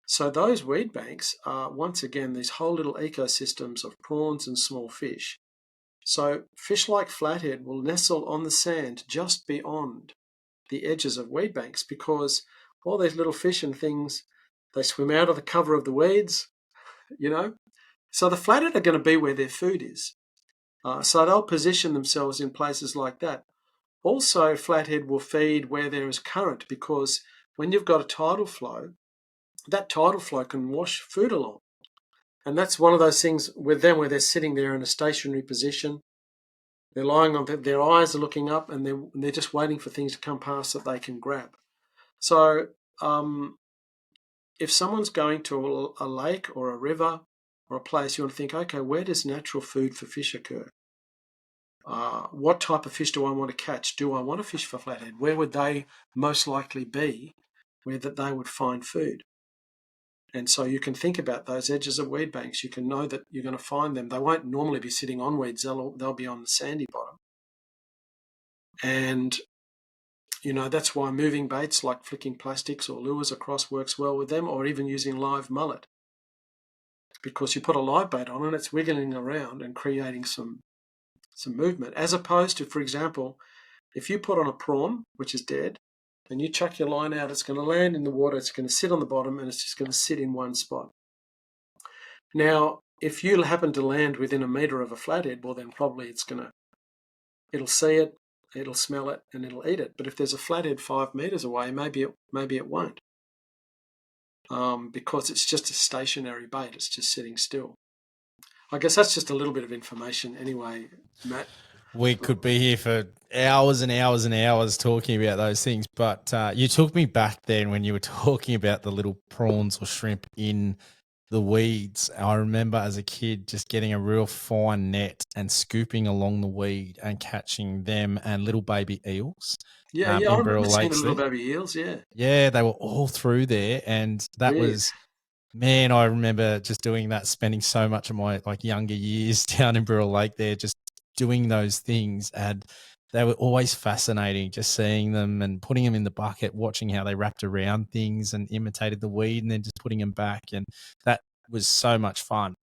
S2: So those weed banks are, once again, these whole little ecosystems of prawns and small fish. So fish like flathead will nestle on the sand just beyond the edges of weed banks, because all these little fish and things, they swim out of the cover of the weeds, you know. So the flathead are going to be where their food is. So they'll position themselves in places like that. Also, flathead will feed where there is current, because when you've got a tidal flow, that tidal flow can wash food along. And that's one of those things with them where they're sitting there in a stationary position. They're lying on their eyes are looking up, and they're just waiting for things to come past that they can grab. So if someone's going to a lake or a river or a place, you want to think, okay, where does natural food for fish occur? What type of fish do I want to catch? Do I want to fish for flathead? Where would they most likely be where that they would find food? And so you can think about those edges of weed banks. You can know that you're going to find them. They won't normally be sitting on weeds. They'll be on the sandy bottom. And, that's why moving baits like flicking plastics or lures across works well with them, or even using live mullet. Because you put a live bait on and it's wiggling around and creating some movement, as opposed to, for example, if you put on a prawn, which is dead, and you chuck your line out, it's going to land in the water, it's going to sit on the bottom, and it's just going to sit in one spot. Now, if you happen to land within a metre of a flathead, well, then probably it'll see it, it'll smell it, and it'll eat it. But if there's a flathead 5 metres away, maybe it won't, because it's just a stationary bait. It's just sitting still. I guess that's just a little bit of information anyway, Matt.
S1: We could be here for hours and hours and hours talking about those things, but you took me back then when you were talking about the little prawns or shrimp in the weeds. I remember as a kid just getting a real fine net and scooping along the weed and catching them and little baby eels.
S2: Yeah, I
S1: In
S2: remember
S1: Burrell
S2: seeing the
S1: Lakes
S2: little
S1: there.
S2: baby eels, yeah.
S1: Yeah, they were all through there, and that
S2: Weird.
S1: was, man, I remember just doing that, spending so much of my younger years down in Burrell Lake there, just doing those things, and they were always fascinating, just seeing them and putting them in the bucket, watching how they wrapped around things and imitated the weed, and then just putting them back, and that was so much fun.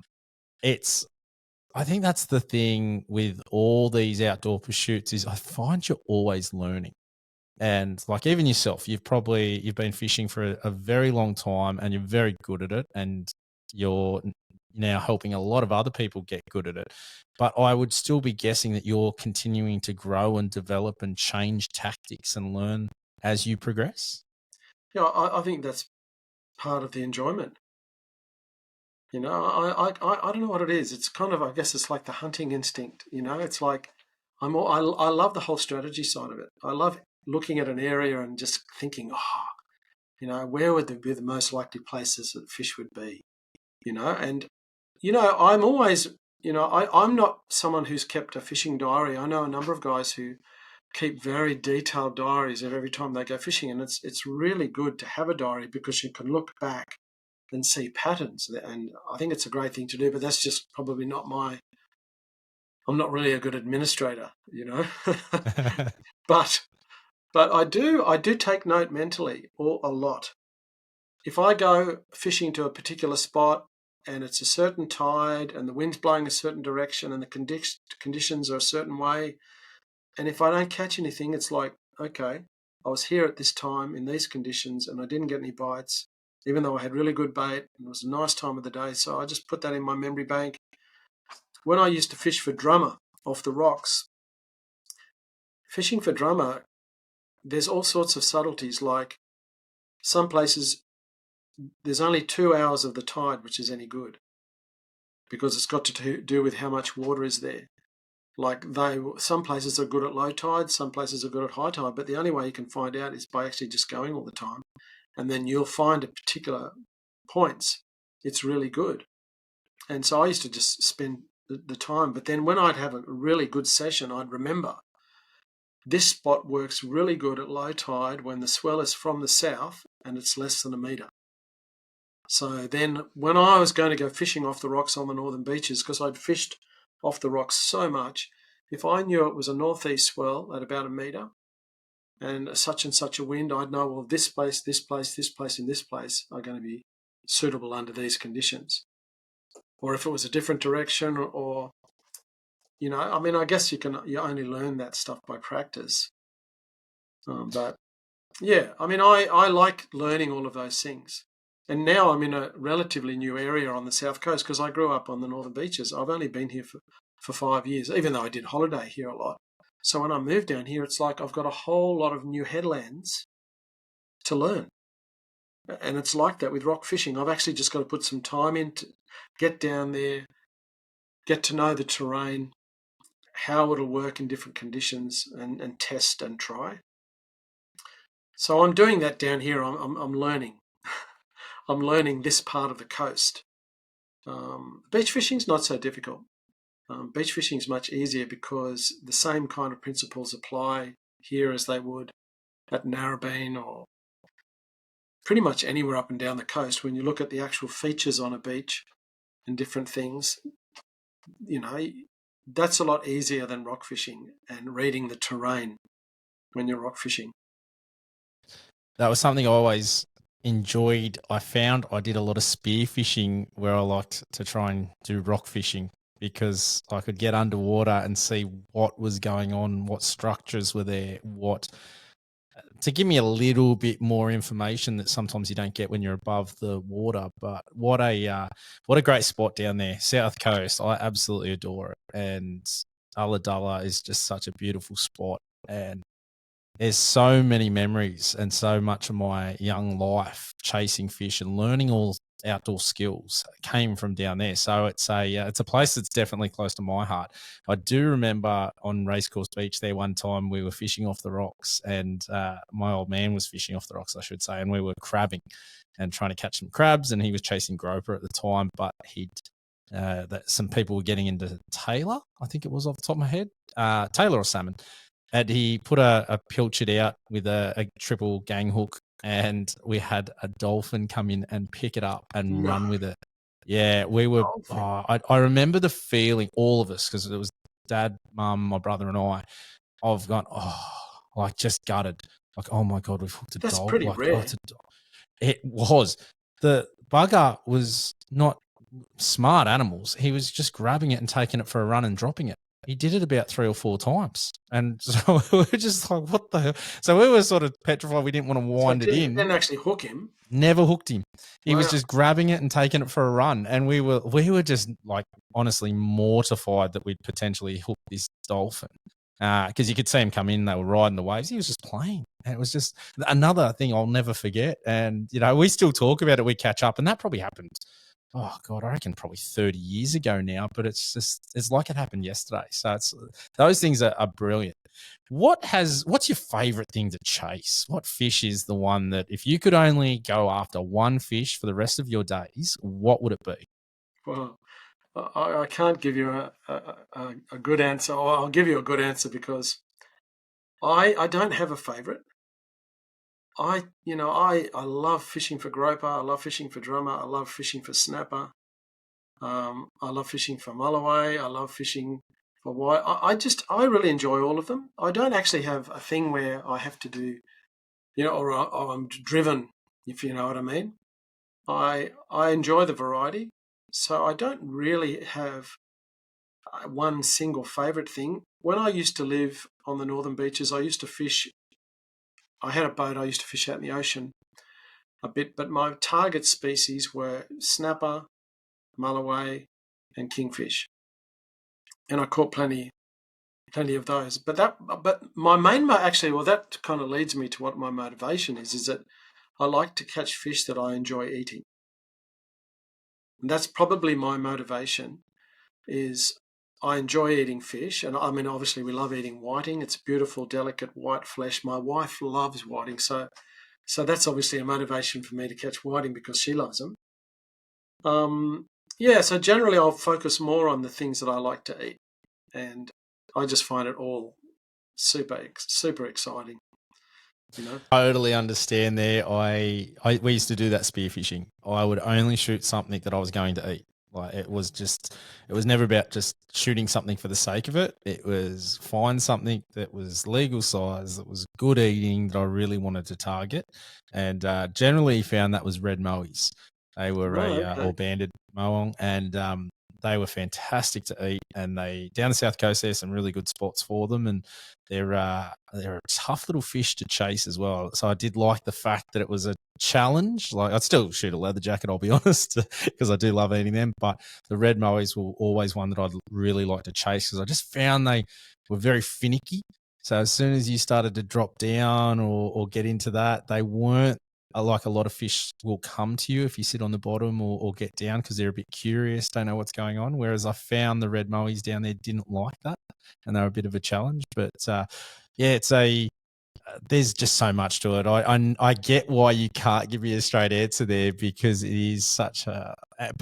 S1: I think that's the thing with all these outdoor pursuits is I find you're always learning. And even yourself, you've been fishing for a very long time and you're very good at it, and you're now helping a lot of other people get good at it. But I would still be guessing that you're continuing to grow and develop and change tactics and learn as you progress.
S2: Yeah, I think that's part of the enjoyment. I don't know what it is. It's kind of, I guess it's like the hunting instinct. It's like I love the whole strategy side of it. I love looking at an area and just thinking, where would be the most likely places that fish would be? And I'm always, I'm not someone who's kept a fishing diary. I know a number of guys who keep very detailed diaries of every time they go fishing, and it's really good to have a diary because you can look back and see patterns. And I think it's a great thing to do, but that's just probably not I'm not really a good administrator, but I do take note mentally a lot. If I go fishing to a particular spot and it's a certain tide and the wind's blowing a certain direction and the conditions are a certain way, and if I don't catch anything, it's like, okay, I was here at this time in these conditions and I didn't get any bites, even though I had really good bait and it was a nice time of the day. So I just put that in my memory bank. When I used to fish for drummer off the rocks, fishing for drummer, there's all sorts of subtleties. Like some places, there's only 2 hours of the tide which is any good because it's got to do with how much water is there. Some places are good at low tide, some places are good at high tide, but the only way you can find out is by actually just going all the time. And then you'll find at particular points, it's really good. And so I used to just spend the time. But then when I'd have a really good session, I'd remember this spot works really good at low tide when the swell is from the south and it's less than a metre. So then when I was going to go fishing off the rocks on the northern beaches, because I'd fished off the rocks so much, if I knew it was a northeast swell at about a metre and such a wind, I'd know, well, this place, this place, this place, and this place are going to be suitable under these conditions. Or if it was a different direction, or I guess you only learn that stuff by practice. But Yeah, I mean, I like learning all of those things. And now I'm in a relatively new area on the south coast because I grew up on the northern beaches. I've only been here for 5 years, even though I did holiday here a lot. So when I moved down here, it's like I've got a whole lot of new headlands to learn. And it's like that with rock fishing. I've actually just got to put some time in to get down there, get to know the terrain, how it'll work in different conditions, and test and try. So I'm doing that down here. I'm learning. I'm learning this part of the coast. Beach fishing's not so difficult. Beach fishing is much easier because the same kind of principles apply here as they would at Narrabeen or pretty much anywhere up and down the coast. When you look at the actual features on a beach and different things, you know, that's a lot easier than rock fishing and reading the terrain when you're rock fishing.
S1: That was something I always enjoyed. I found I did a lot of spear fishing where I liked to try and do rock fishing because I could get underwater and see what was going on, what structures were there, to give me a little bit more information that sometimes you don't get when you're above the water. But what a great spot down there, South Coast. I absolutely adore it, and Ulladulla is just such a beautiful spot, and there's so many memories and so much of my young life chasing fish and learning all outdoor skills came from down there. So it's a place that's definitely close to my heart. I do remember on Racecourse Beach there one time we were fishing off the rocks, and my old man was fishing off the rocks, I should say, and we were crabbing and trying to catch some crabs, and he was chasing groper at the time, but that some people were getting into tailor, I think it was off the top of my head, tailor or salmon. And he put a pilchard out with a triple gang hook, and we had a dolphin come in and pick it up and
S2: No,
S1: run with it. Yeah, we were.
S2: dolphin.
S1: I remember the feeling, all of us, because it was dad, mum, my brother, and I. I've gone, like just gutted, like, oh my god, we've hooked a
S2: That's
S1: dolphin.
S2: pretty
S1: Like, oh,
S2: rare.
S1: it was. The bugger was not smart animals. He was just grabbing it and taking it for a run and dropping it. He did it about 3 or 4 times. And so we were just like, what the hell? So we were sort of petrified. We didn't want to
S2: So
S1: wind
S2: it
S1: it in.
S2: didn't actually hook him.
S1: Never hooked him. He was
S2: Wow.
S1: just grabbing it and taking it for a run. And we were just like honestly mortified that we'd potentially hook this dolphin. Because you could see him come in, they were riding the waves. He was just playing. And it was just another thing I'll never forget. And, we still talk about it. We catch up. And that probably happened, oh God, I reckon probably 30 years ago now. But it's like it happened yesterday. So those things are brilliant. What's your favorite thing to chase? What fish is the one that if you could only go after one fish for the rest of your days, what would it be?
S2: Well, I can't give you a good answer. Or I'll give you a good answer because I don't have a favourite. I love fishing for groper. I love fishing for drummer. I love fishing for snapper. I love fishing for mulloway. I love fishing for white. I really enjoy all of them. I don't actually have a thing where I have to do, or I'm driven, if you know what I mean. I enjoy the variety, so I don't really have one single favourite thing. When I used to live on the northern beaches, I used to fish. I had a boat. I used to fish out in the ocean a bit, but my target species were snapper, mulloway, and kingfish, and I caught plenty of those. But my main actually, well, that kind of leads me to what my motivation is that I like to catch fish that I enjoy eating, and that's probably my motivation. Is I enjoy eating fish, and I mean, obviously, we love eating whiting. It's beautiful, delicate white flesh. My wife loves whiting, so that's obviously a motivation for me to catch whiting because she loves them. Yeah, so generally, I'll focus more on the things that I like to eat, and I just find it all super exciting.
S1: Totally understand there. We used to do that spearfishing. I would only shoot something that I was going to eat. Like it was never about just shooting something for the sake of it. It was find something that was legal size, that was good eating, that I really wanted to target. And generally found that was red mowies. They were
S2: Oh,
S1: or
S2: okay.
S1: banded moong, and they were fantastic to eat. And they down the south coast, there's some really good spots for them, and they're a tough little fish to chase as well. So I did like the fact that it was a challenge. Like I'd still shoot a leather jacket, I'll be honest, because I do love eating them. But the red mowies were always one that I'd really like to chase because I just found they were very finicky. So as soon as you started to drop down or get into that, they weren't like a lot of fish will come to you if you sit on the bottom or get down because they're a bit curious, don't know what's going on. Whereas I found the red mowies down there didn't like that, and they were a bit of a challenge. But yeah, it's there's just so much to it. I get why you can't give me a straight answer there because it is such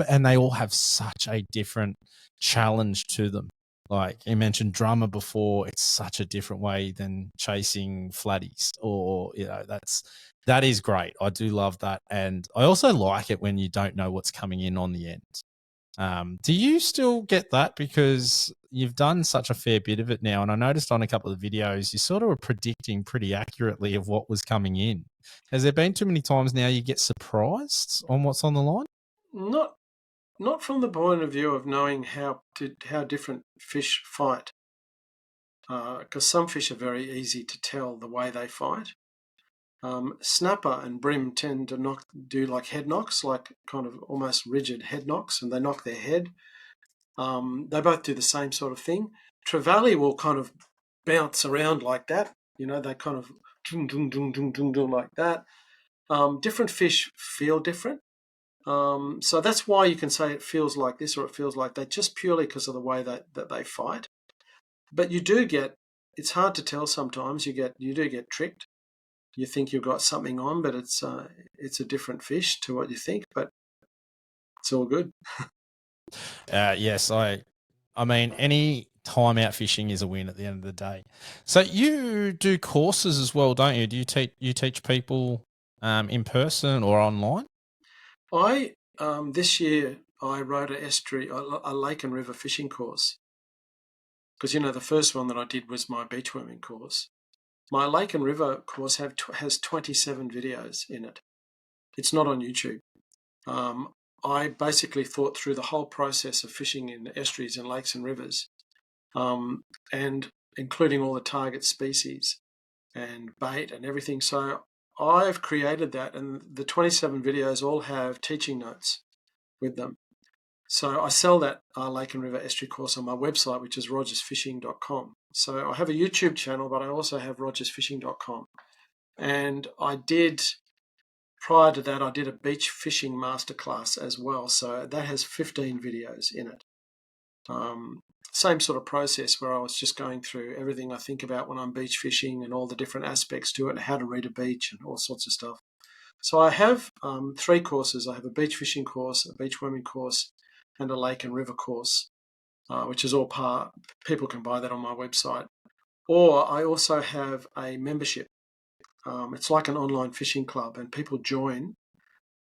S1: and they all have such a different challenge to them. Like you mentioned drummer before, it's such a different way than chasing flatties or, that is great. I do love that. And I also like it when you don't know what's coming in on the end. Do you still get that? Because you've done such a fair bit of it now, and I noticed on a couple of videos you sort of were predicting pretty accurately of what was coming in. Has there been too many times now you get surprised on what's on the line?
S2: Not from the point of view of knowing how different fish fight, because some fish are very easy to tell the way they fight. Snapper and bream tend to do like head knocks, like kind of almost rigid head knocks, and they knock their head. They both do the same sort of thing. Trevally will kind of bounce around like that. They kind of like that. Different fish feel different. So that's why you can say it feels like this or it feels like that, just purely because of the way that they fight. But you do get, it's hard to tell sometimes, you do get tricked. You think you've got something on, but it's a different fish to what you think, but it's all good.
S1: Yes, I mean, any time out fishing is a win at the end of the day. So you do courses as well, don't you? Do you teach people in person or online?
S2: I this year I rode a lake and river fishing course because the first one that I did was my beachworming course. My lake and river course has 27 videos in it. It's not on YouTube. I basically thought through the whole process of fishing in estuaries and lakes and rivers, and including all the target species and bait and everything. So I've created that, and the 27 videos all have teaching notes with them. So I sell that lake and river estuary course on my website, which is rogersfishing.com. So I have a YouTube channel, but I also have rogersfishing.com. And prior to that, I did a beach fishing masterclass as well. So that has 15 videos in it. Same sort of process where I was just going through everything I think about when I'm beach fishing and all the different aspects to it, and how to read a beach and all sorts of stuff. So I have 3 courses. I have a beach fishing course, a beach worming course, and a lake and river course, which is all people can buy that on my website. Or I also have a membership. It's like an online fishing club, and people join.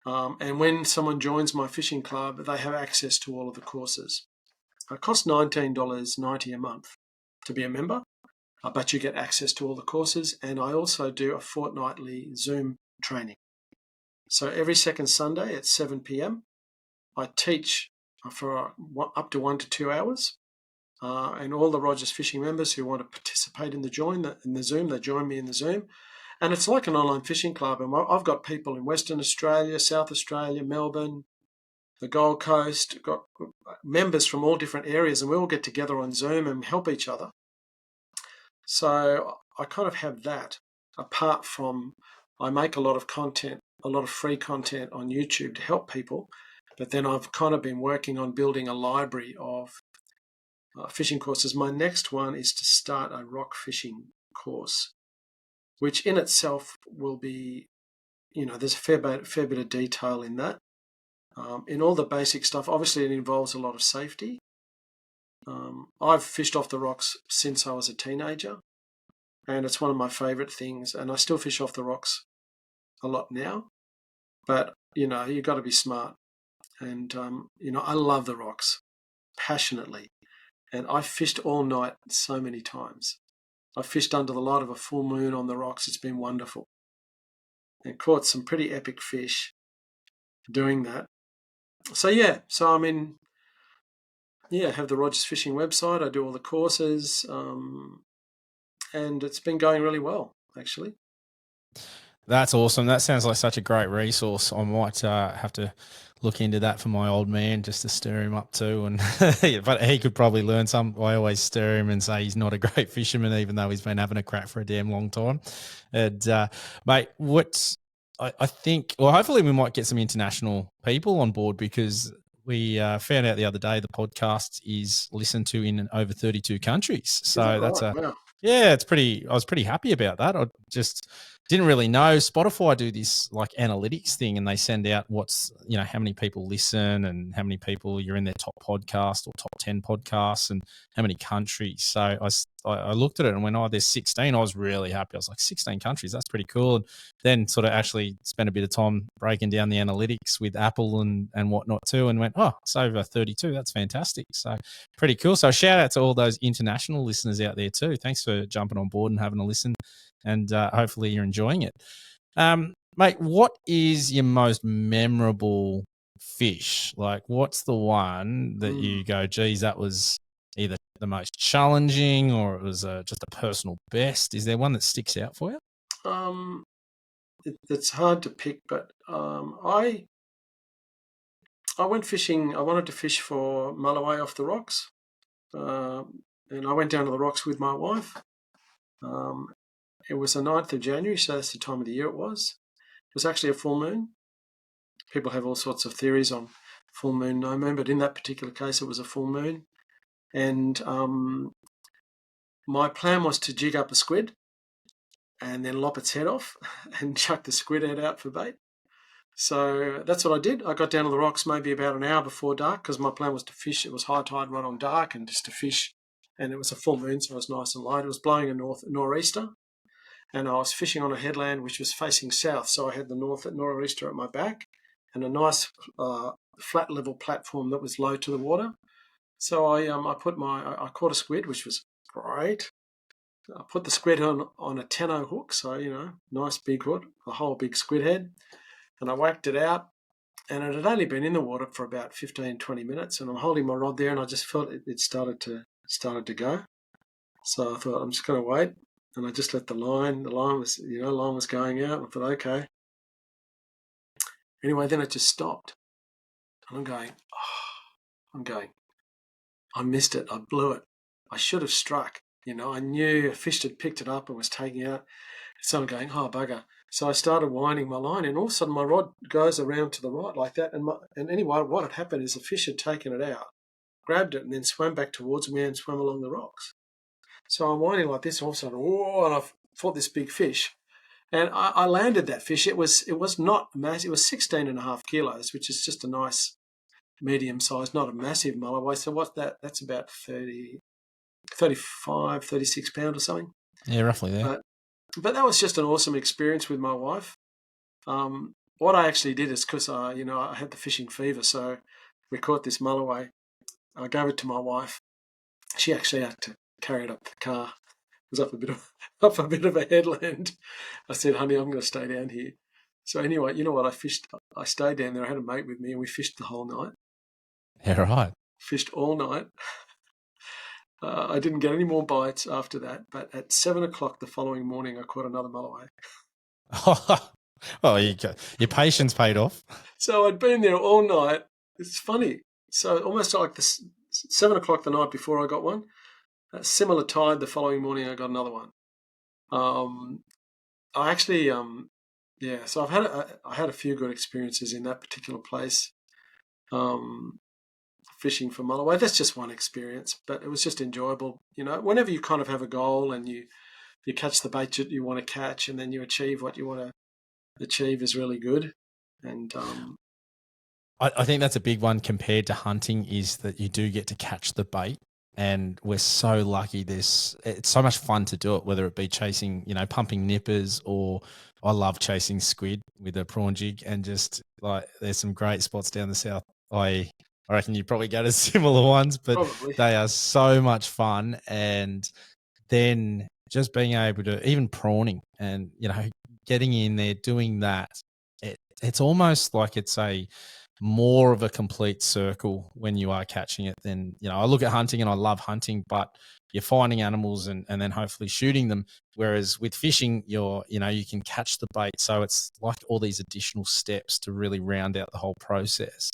S2: And when someone joins my fishing club, they have access to all of the courses. It costs $19.90 a month to be a member, but you get access to all the courses. And I also do a fortnightly Zoom training. So every second Sunday at 7 p.m, I teach for up to 1 to 2 hours. And all the Rogers Fishing members who want to participate in the Zoom, they join me in the Zoom. And it's like an online fishing club. And I've got people in Western Australia, South Australia, Melbourne, the Gold Coast, got members from all different areas, and we all get together on Zoom and help each other. So I kind of have that, apart from I make a lot of content, a lot of free content on YouTube to help people. But then I've kind of been working on building a library of fishing courses. My next one is to start a rock fishing course, which in itself will be, there's a fair bit of detail in that. In all the basic stuff, obviously it involves a lot of safety. I've fished off the rocks since I was a teenager, and it's one of my favourite things, and I still fish off the rocks a lot now. But, you've got to be smart. And, I love the rocks passionately. And I've fished all night so many times. I've fished under the light of a full moon on the rocks. It's been wonderful. And caught some pretty epic fish doing that. So, yeah. So, I mean, yeah, I have the Rogers Fishing website. I do all the courses, and it's been going really well, actually.
S1: That's awesome. That sounds like such a great resource. I might have to look into that for my old man just to stir him up too. And but he could probably learn some. I always stir him and say he's not a great fisherman, even though he's been having a crack for a damn long time. And mate, I think, well, hopefully we might get some international people on board, because we found out the other day the podcast is listened to in over 32 countries.
S2: Is that
S1: So that's
S2: right? Wow.
S1: yeah, I was pretty happy about that. I just didn't really know. Spotify do this like analytics thing, and they send out how many people listen and how many people you're in their top podcast or top 10 podcasts and how many countries. So I looked at it and went, oh, there's 16. I was really happy. I was like, 16 countries. That's pretty cool. And then sort of actually spent a bit of time breaking down the analytics with Apple and whatnot too, and went, oh, it's over 32. That's fantastic. So pretty cool. So shout out to all those international listeners out there too. Thanks for jumping on board and having a listen, and hopefully you're enjoying it. Mate, what is your most memorable fish? Like, what's the one that you go, geez, that was either the most challenging or it was just a personal best? Is there one that sticks out for you?
S2: It's hard to pick, but I went fishing. I wanted to fish for mulloway off the rocks, and I went down to the rocks with my wife. It was the 9th of January, so that's the time of the year it was. It was actually a full moon. People have all sorts of theories on full moon, no moon, but in that particular case, it was a full moon. And my plan was to jig up a squid and then lop its head off and chuck the squid head out for bait. So that's what I did. I got down to the rocks maybe about an hour before dark, because my plan was to fish. It was high tide right on dark, and just to fish. And it was a full moon, so it was nice and light. It was blowing a nor'easter, and I was fishing on a headland which was facing south. So I had the nor'easter at my back and a nice flat level platform that was low to the water. So I caught a squid, which was great. I put the squid on a 10 hook, so nice big hook, a whole big squid head, and I whacked it out. And it had only been in the water for about 15, 20 minutes, and I'm holding my rod there, and I just felt it started to go. So I thought, I'm just going to wait, and I just let the line was going out. I thought, okay. Anyway, then it just stopped, and I'm going, I missed it. I blew it. I should have struck. I knew a fish had picked it up and was taking it out. So I'm going, oh, bugger. So I started winding my line, and all of a sudden my rod goes around to the right like that. And anyway, what had happened is the fish had taken it out, grabbed it, and then swam back towards me and swam along the rocks. So I'm winding like this, and all of a sudden, whoa, and I fought this big fish. And I landed that fish. It was not massive. It was 16.5 kilos, which is just a nice medium size, not a massive mulloway. So what's that? That's about 35, 36 pounds or something.
S1: Yeah, roughly there.
S2: But that was just an awesome experience with my wife. What I actually did is, because I had the fishing fever, so we caught this mulloway. I gave it to my wife. She actually had to carry it up the car. It was up a bit of a headland. I said, honey, I'm going to stay down here. So anyway, you know what? I stayed down there. I had a mate with me, and we fished the whole night.
S1: Yeah, right.
S2: Fished all night. I didn't get any more bites after that, but at 7 o'clock the following morning, I caught another mulloway.
S1: Oh, your patience paid off.
S2: So I'd been there all night. It's funny. So almost like 7 o'clock the night before I got one. Similar tide the following morning, I got another one. I actually, so I had a few good experiences in that particular place. Fishing for mulloway. That's just one experience, but it was just enjoyable. Whenever you kind of have a goal and you catch the bait that you want to catch, and then you achieve what you want to achieve, is really good. And
S1: I think that's a big one compared to hunting, is that you do get to catch the bait. And we're so lucky. It's so much fun to do it, whether it be chasing, pumping nippers, or I love chasing squid with a prawn jig. And just like, there's some great spots down the south. I reckon you probably go to similar ones, but
S2: probably.
S1: They are so much fun. And then just being able to, even prawning and, getting in there, doing that, it's almost like it's a more of a complete circle when you are catching it than, I look at hunting and I love hunting, but you're finding animals and then hopefully shooting them. Whereas with fishing, you can catch the bait. So it's like all these additional steps to really round out the whole process.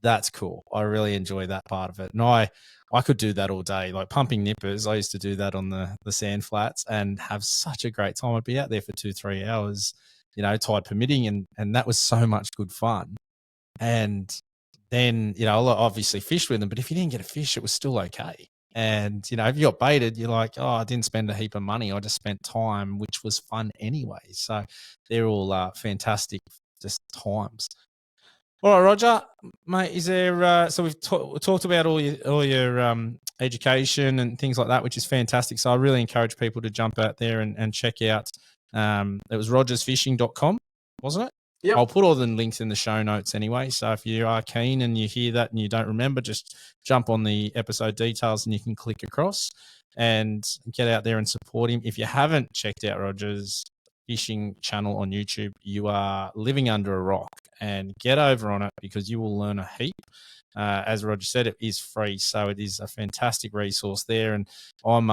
S1: That's cool. I really enjoy that part of it. And I could do that all day, like pumping nippers. I used to do that on the sand flats and have such a great time. I'd be out there for 2-3 hours, tide permitting, and that was so much good fun. And then, I obviously fished with them, but if you didn't get a fish, it was still okay. And, if you got baited, you're like, oh, I didn't spend a heap of money. I just spent time, which was fun anyway. So they're all fantastic just times. All right, Roger, mate, is there, so we've talked about all your education and things like that, which is fantastic. So I really encourage people to jump out there and check out, it was rogersfishing.com, wasn't it?
S2: Yep.
S1: I'll put all the links in the show notes anyway. So if you are keen and you hear that and you don't remember, just jump on the episode details and you can click across and get out there and support him. If you haven't checked out Roger's fishing channel on YouTube, you are living under a rock, and get over on it because you will learn a heap. As Roger said, it is free, so it is a fantastic resource there. And I'm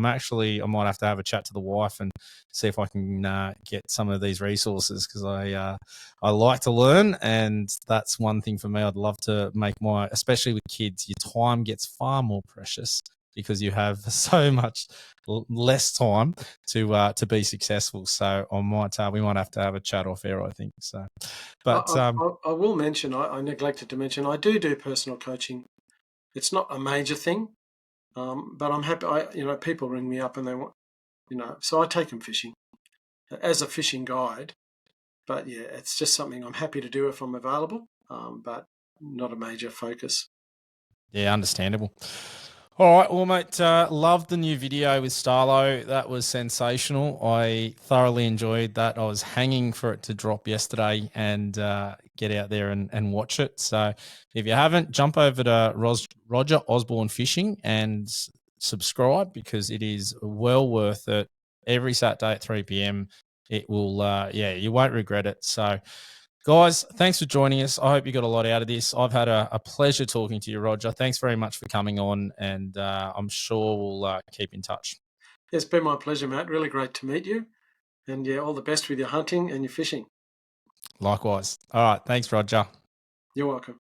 S1: actually, I might have to have a chat to the wife and see if I can get some of these resources, because I like to learn, and that's one thing for me. I'd love to make especially with kids, your time gets far more precious because you have so much less time to be successful. So we might have to have a chat off air, I think. So, but
S2: I will mention, I neglected to mention, I do personal coaching. It's not a major thing, but I'm happy. People ring me up and they want, so I take them fishing as a fishing guide. But yeah, it's just something I'm happy to do if I'm available, but not a major focus.
S1: Yeah, understandable. All right, well, mate, loved the new video with Starlo. That was sensational. I thoroughly enjoyed that. I was hanging for it to drop yesterday and get out there and watch it. So if you haven't, jump over to Roger Osborne Fishing and subscribe, because it is well worth it. Every Saturday at 3 p.m. It will, you won't regret it. So, guys, thanks for joining us. I hope you got a lot out of this. I've had a pleasure talking to you, Roger. Thanks very much for coming on, and I'm sure we'll keep in touch.
S2: It's been my pleasure, Matt. Really great to meet you. And yeah, all the best with your hunting and your fishing.
S1: Likewise. All right. Thanks, Roger.
S2: You're welcome.